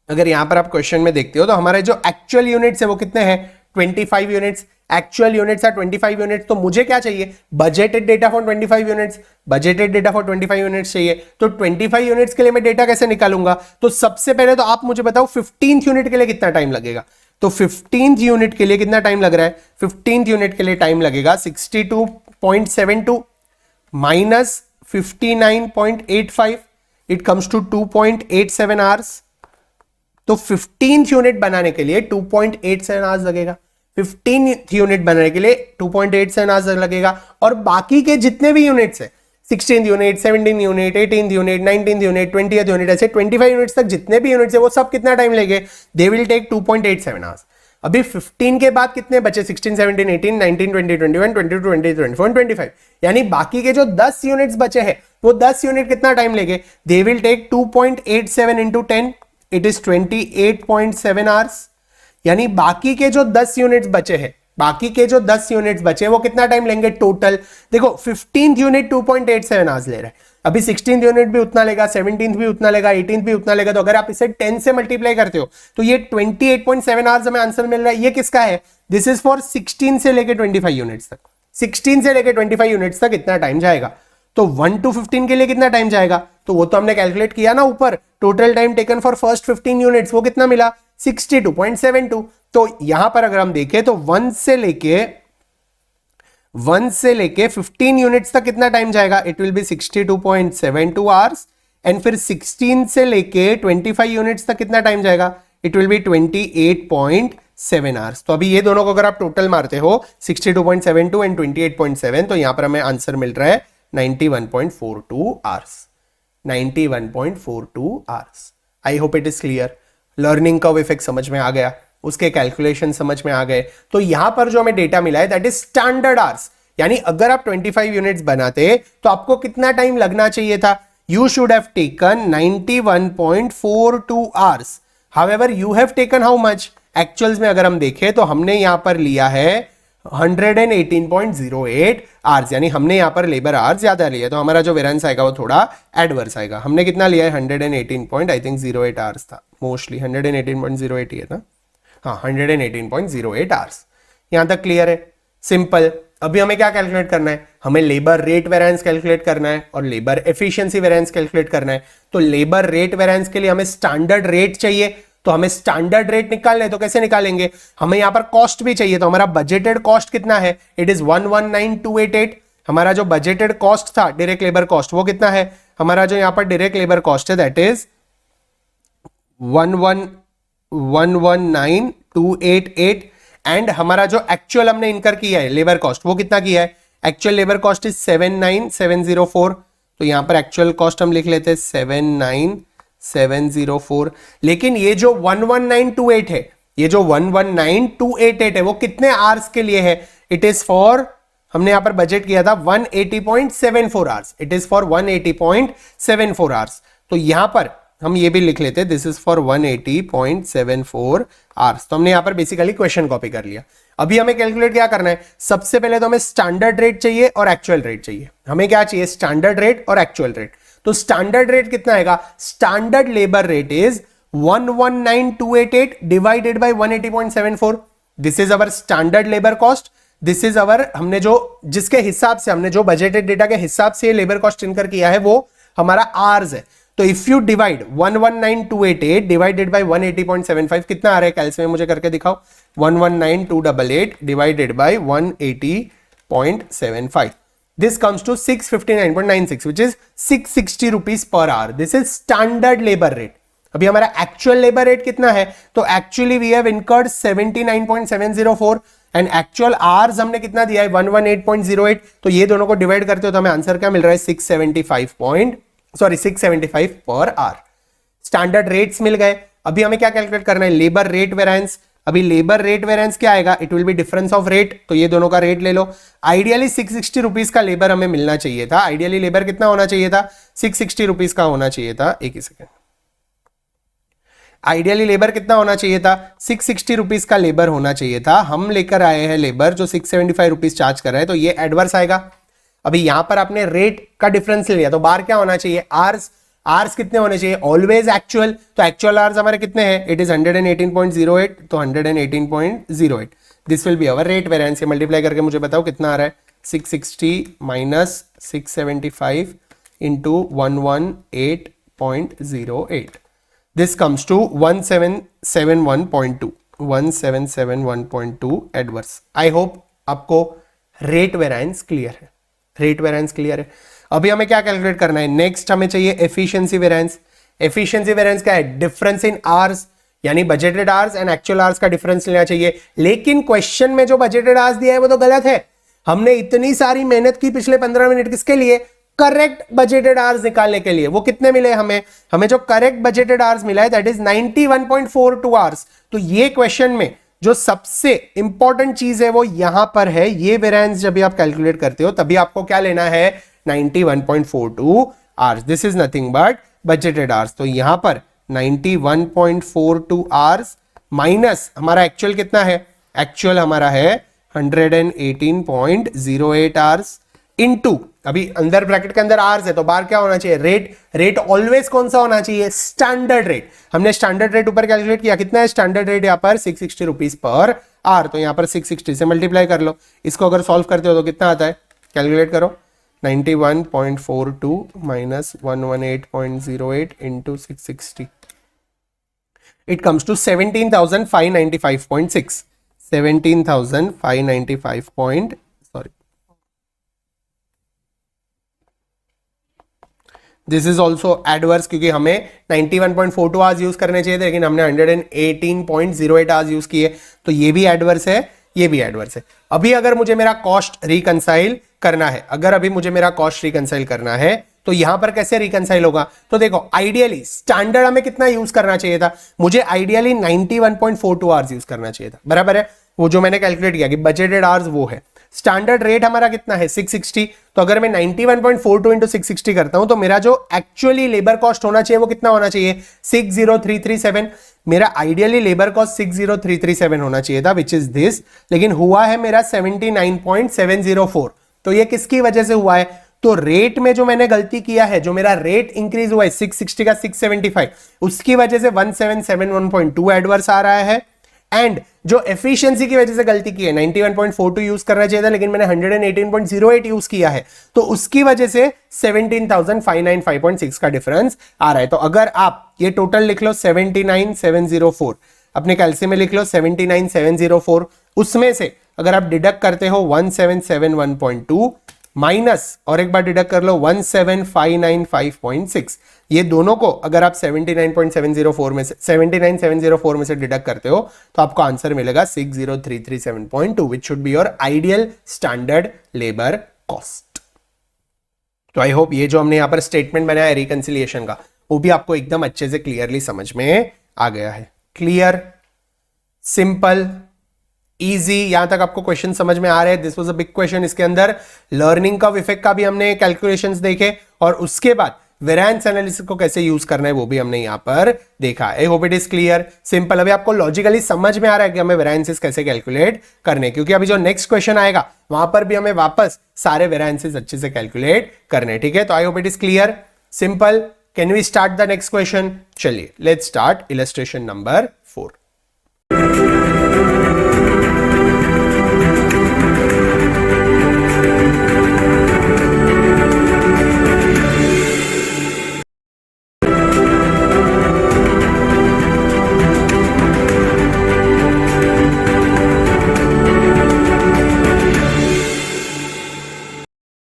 अगर यहां पर आप क्वेश्चन में देखते हो तो हमारे जो एक्चुअल यूनिट्स है वो कितने हैं, 25 यूनिट्स। एक्चुअल यूनिट्स है 25 यूनिट्स, तो मुझे क्या चाहिए, budgeted data for 25 units. Budgeted data for 25 units चाहिए। तो 25 यूनिट्स के लिए मैं डेटा कैसे निकालूंगा, तो सबसे पहले तो आप मुझे बताओ 15th यूनिट के लिए कितना टाइम लगेगा। तो 15th यूनिट के लिए कितना टाइम लग रहा है, 15th यूनिट के लिए टाइम लगेगा 62.72 minus 59.85, it comes to 2.87 hours. तो 15th यूनिट बनाने के लिए 2.87 आवर्स लगेगा, 15th यूनिट बनाने के लिए 2.87 आवर्स लगेगा। और बाकी के जितने भी यूनिट्स है, 16th unit, 17th unit, 18th unit, 19th unit, 20th unit, ऐसे 25 यूनिट्स तक जितने भी यूनिट्स है वो सब कितना टाइम लेंगे, दे विल टेक 2.87 आवर्स। अभी 15 के बाद कितने बचे, 16, 17, 18, 19, 20, 21, 22, 23, 24, 25, यानी बाकी के जो 10 यूनिट्स बचे हैं वो 10 यूनिट कितना टाइम लेंगे, they will take 2.87 into 10, it is 28.7 hours. यानी बाकी के जो 10 यूनिट्स बचे हैं, बाकी के जो 10 यूनिट्स बचे वो कितना टाइम लेंगे टोटल, देखो 15th यूनिट 2.87 आवर्स ले रहा है, अभी 16th यूनिट भी उतना लेगा, 17th भी उतना लेगा, 18th भी उतना लेगा। तो अगर आप इसे 10 से मल्टीप्लाई करते हो तो ये 28.7 आवर्स हमें आंसर मिल रहा है। ये किसका है, दिस इज फॉर 16 से लेके 25 यूनिट्स तक, 16 से लेके 25 यूनिट्स तक इतना टाइम जाएगा। तो 1 to 15 के लिए कितना टाइम जाएगा, तो वो तो हमने कैलकुलेट किया ना ऊपर, total time taken for first 15 units वो कितना मिला, 62.72। तो यहां पर अगर हम देखें तो 1 से लेके 15 यूनिट्स तक कितना टाइम जाएगा, it will B 62.72 hours. And फिर 16 से लेके 25 यूनिट्स तक कितना टाइम जाएगा, इट विल बी 28.7 आवर्स। तो अभी ये दोनों को अगर आप टोटल मारते हो 62.72 एंड 28.7, तो यहां पर हमें आंसर मिल रहा है 91.42 hours, 91.42 hours. I hope it is clear. Learning curve effect समझ में आ गया, उसके कैलकुलेशन समझ में आ गए। तो यहां पर जो हमें डेटा मिला है दैट इज स्टैंडर्ड आवर्स, यानी अगर आप 25 यूनिट्स बनाते तो आपको कितना टाइम लगना चाहिए था, you should have taken 91.42 hours. However you have taken how much, actuals में अगर हम देखें तो हमने यहां पर लिया है 118.08 आवर्स, यानी हमने यहां पर लेबर आवर्स ज्यादा लिया, तो हमारा जो वेरिएंस आएगा वो थोड़ा एडवर्स आएगा। हमने कितना लिया है 118.08 आवर्स था, मोस्टली 118.08 है ना, हाँ 118.08 आवर्स। यहां तक क्लियर है, सिंपल। अभी हमें क्या कैलकुलेट करना है, हमें लेबर रेट वेरिएंस कैलकुलेट करना है और लेबर एफिशिएंसी वेरिएंस कैलकुलेट करना है। तो लेबर रेट वेरिएंस के लिए हमें स्टैंडर्ड रेट चाहिए, तो हमें स्टैंडर्ड रेट निकालना है, तो कैसे निकालेंगे, हमें यहां पर कॉस्ट भी चाहिए। तो हमारा बजटेड कॉस्ट कितना है, इट इज 119,288। हमारा जो बजटेड कॉस्ट था डायरेक्ट लेबर कॉस्ट वो कितना है, हमारा जो यहां पर डायरेक्ट लेबर कॉस्ट है दैट इज 119,288। एंड हमारा जो एक्चुअल हमने इनकर किया है लेबर कॉस्ट वो कितना किया है, एक्चुअल लेबर कॉस्ट इज 79,704। तो यहां पर एक्चुअल कॉस्ट हम लिख लेते हैं 79,704। लेकिन ये जो 119,288 है, ये जो 119,288 है वो कितने आवर्स के लिए है, इट इज फॉर, हमने यहां पर बजट किया था 180.74 hours, it is for 180.74 hours. तो यहां पर हम ये भी लिख लेते हैं दिस इज फॉर 180.74 आवर्स। तो हमने यहां पर बेसिकली क्वेश्चन कॉपी कर लिया। अभी हमें कैलकुलेट क्या करना है, सबसे पहले तो हमें स्टैंडर्ड रेट चाहिए और एक्चुअल रेट चाहिए। हमें क्या चाहिए, स्टैंडर्ड रेट और एक्चुअल रेट। तो स्टैंडर्ड रेट कितना आएगा, standard labour rate is 119,288 divided by 180.74। This is our standard labour cost, this is our, हमने जो जिसके हिसाब से, हमने जो बजटेड डेटा के हिसाब से लेबर कॉस्ट इनकर किया है वो हमारा आवर्स है। तो if you divide 119,288 divided by 180.75 कितना आ रहा है, कैलकुलेट में मुझे करके दिखाओ। 119,288 divided by 180.75, this comes to 659.96 which is 660 rupees per hour. This is standard labor rate. अभी हमारा एक्चुअल लेबर रेट कितना है, तो actually we have incurred 79.704 and actual hours हमने कितना दिया है 118.08. तो ये दोनों को डिवाइड करते हो तो हमें आंसर क्या मिल रहा है 675 पर आवर. स्टैंडर्ड रेट्स मिल गए. अभी हमें क्या कैलकुलेट करना है, लेबर रेट वेरिएंस. अभी लेबर रेट वेरिएंस क्या आएगा, it will be difference of rate. तो ये दोनों का रेट ले लो. आइडियली 660 रुपीज का लेबर हमें मिलना चाहिए था. आइडियली लेबर कितना होना चाहिए था, 660 रुपीज का होना चाहिए था. एक ही सेकेंड. आइडियली लेबर कितना होना चाहिए था, 660 रुपीज का लेबर होना चाहिए था. हम लेकर आए हैं लेबर जो 675 रुपीज चार्ज कर रहा है, तो ये एडवर्स आएगा. अभी यहां पर आपने रेट का डिफरेंस लिया तो बाहर क्या होना चाहिए, आर्स. आर्स कितने होने चाहिए, ऑलवेज एक्चुअल. तो एक्चुअल आर्स हमारे कितने हैं, इट इज 118.08. तो 118.08 this will be our rate variance. Multiply करके मुझे बताओ कितना आ रहा है, 660 minus 675 into 118.08. This comes to 1771.2. 1771.2 adverse. I hope आपको रेट वेरिएंस क्लियर है. रेट वेरिएंस क्लियर है. अभी हमें क्या कैलकुलेट करना है, नेक्स्ट हमें चाहिए एफिशिएंसी वेरिएंस. एफिशिएंसी वेरिएंस क्या है, डिफरेंस इन आवर्स, यानी budgeted hours and actual hours का डिफरेंस लेना चाहिए. लेकिन क्वेश्चन में जो बजटेड आवर्स दिया है वो तो गलत है. हमने इतनी सारी मेहनत की पिछले 15 मिनट किसके लिए, करेक्ट बजटेड आवर्स निकालने के लिए. वो कितने मिले हमें जो करेक्ट बजटेड आवर्स मिला है दैट इज 91.42 आवर्स. तो ये क्वेश्चन में जो सबसे इंपॉर्टेंट चीज है वो यहां पर है. ये वेरिएंस जब भी आप कैलकुलेट करते हो तभी आपको क्या लेना है, 91.42 hours. This is nothing but budgeted hours. तो यहां पर 91.42 आवर्स माइनस हमारा एक्चुअल कितना है, एक्चुअल हमारा है 118.08 आवर्स इनटू, अभी अंदर ब्रैकेट के अंदर आवर्स है तो बाहर क्या होना चाहिए, रेट. रेट ऑलवेज कौन सा होना चाहिए, स्टैंडर्ड रेट. हमने स्टैंडर्ड रेट ऊपर कैलकुलेट किया, कितना है स्टैंडर्ड रेट यहाँ पर 660 रुपीज पर आवर. तो यहाँ पर 660 से मल्टीप्लाई कर लो. इसको अगर सॉल्व करते हो तो कितना आता है, कैलकुलेट करो. 91.42 minus 118.08 into 660, it comes to 17,595.6. 17,595. This is also adverse क्योंकि हमें 91.42 आवर्स यूज करने चाहिए थे लेकिन हमने 118.08 आवर्स यूज किए. तो ये भी एडवर्स है, ये भी एडवर्स है. अभी अगर मुझे मेरा कॉस्ट रिकंसाइल करना है, तो यहां पर कैसे रिकंसाइल होगा, तो देखो आइडियली स्टैंडर्ड हमें कितना यूज करना चाहिए था, मुझे आइडियली 91.42 आवर्स यूज करना चाहिए था. बराबर है, वो जो मैंने कैलकुलेट किया कि बजटेड आवर्स वो है. स्टैंडर्ड रेट हमारा कितना है 660. तो अगर मैं 91.42 इंटू 660 करता हूं तो मेरा जो एक्चुअली लेबर कॉस्ट होना चाहिए वो कितना होना चाहिए, 60337. मेरा आइडियली लेबर कॉस्ट 60337 होना चाहिए था विच इज दिस. लेकिन हुआ है मेरा 79.704. तो ये किसकी वजह से हुआ है, तो रेट में जो मैंने गलती किया है, जो मेरा रेट इंक्रीज हुआ है 660 का 675, उसकी वजह से 1771.2 एडवर्स आ रहा है. एंड जो एफिशिएंसी की वजह से गलती की है, 91.42 यूज करना चाहिए था लेकिन मैंने 118.08 यूज किया है, तो उसकी वजह से 17,595.6 का डिफरेंस आ रहा है. तो अगर आप ये टोटल लिख लो 79,704, अपने कैलसी में लिख लो 79,704, उसमें से अगर आप डिडक्ट करते हो 1771.2 माइनस और एक बार डिडक्ट कर लो 17,595.6, ये दोनों को अगर आप 79,704 में से डिडक्ट करते हो तो आपको आंसर मिलेगा 60,337.2 which should be your ideal standard labour cost. तो आई होप ये जो हमने यहां पर स्टेटमेंट बनाया है रिकंसिलिएशन का वो भी आपको एकदम अच्छे से क्लियरली समझ में आ गया है. क्लियर, सिंपल, इजी, यहां तक आपको क्वेश्चन समझ में आ रहे हैं. This was a big question. इसके अंदर लर्निंग का इफेक्ट का भी हमने कैलकुलेशंस देखे और उसके बाद वेरिएंस एनालिसिस को कैसे यूज करना है वो भी हमने यहां पर देखा. आई hope it is clear, simple. अभी आपको लॉजिकली समझ में आ रहा है कि हमें वेरिएंसेस कैसे कैलकुलेट करने, क्योंकि अभी जो नेक्स्ट क्वेश्चन आएगा वहां पर भी हमें वापस सारे वेरिएंसेस अच्छे से कैलकुलेट करने. ठीक है, तो I hope it is clear, simple. Can we start the next question? चलिए लेट्स स्टार्ट इलस्ट्रेशन नंबर 4.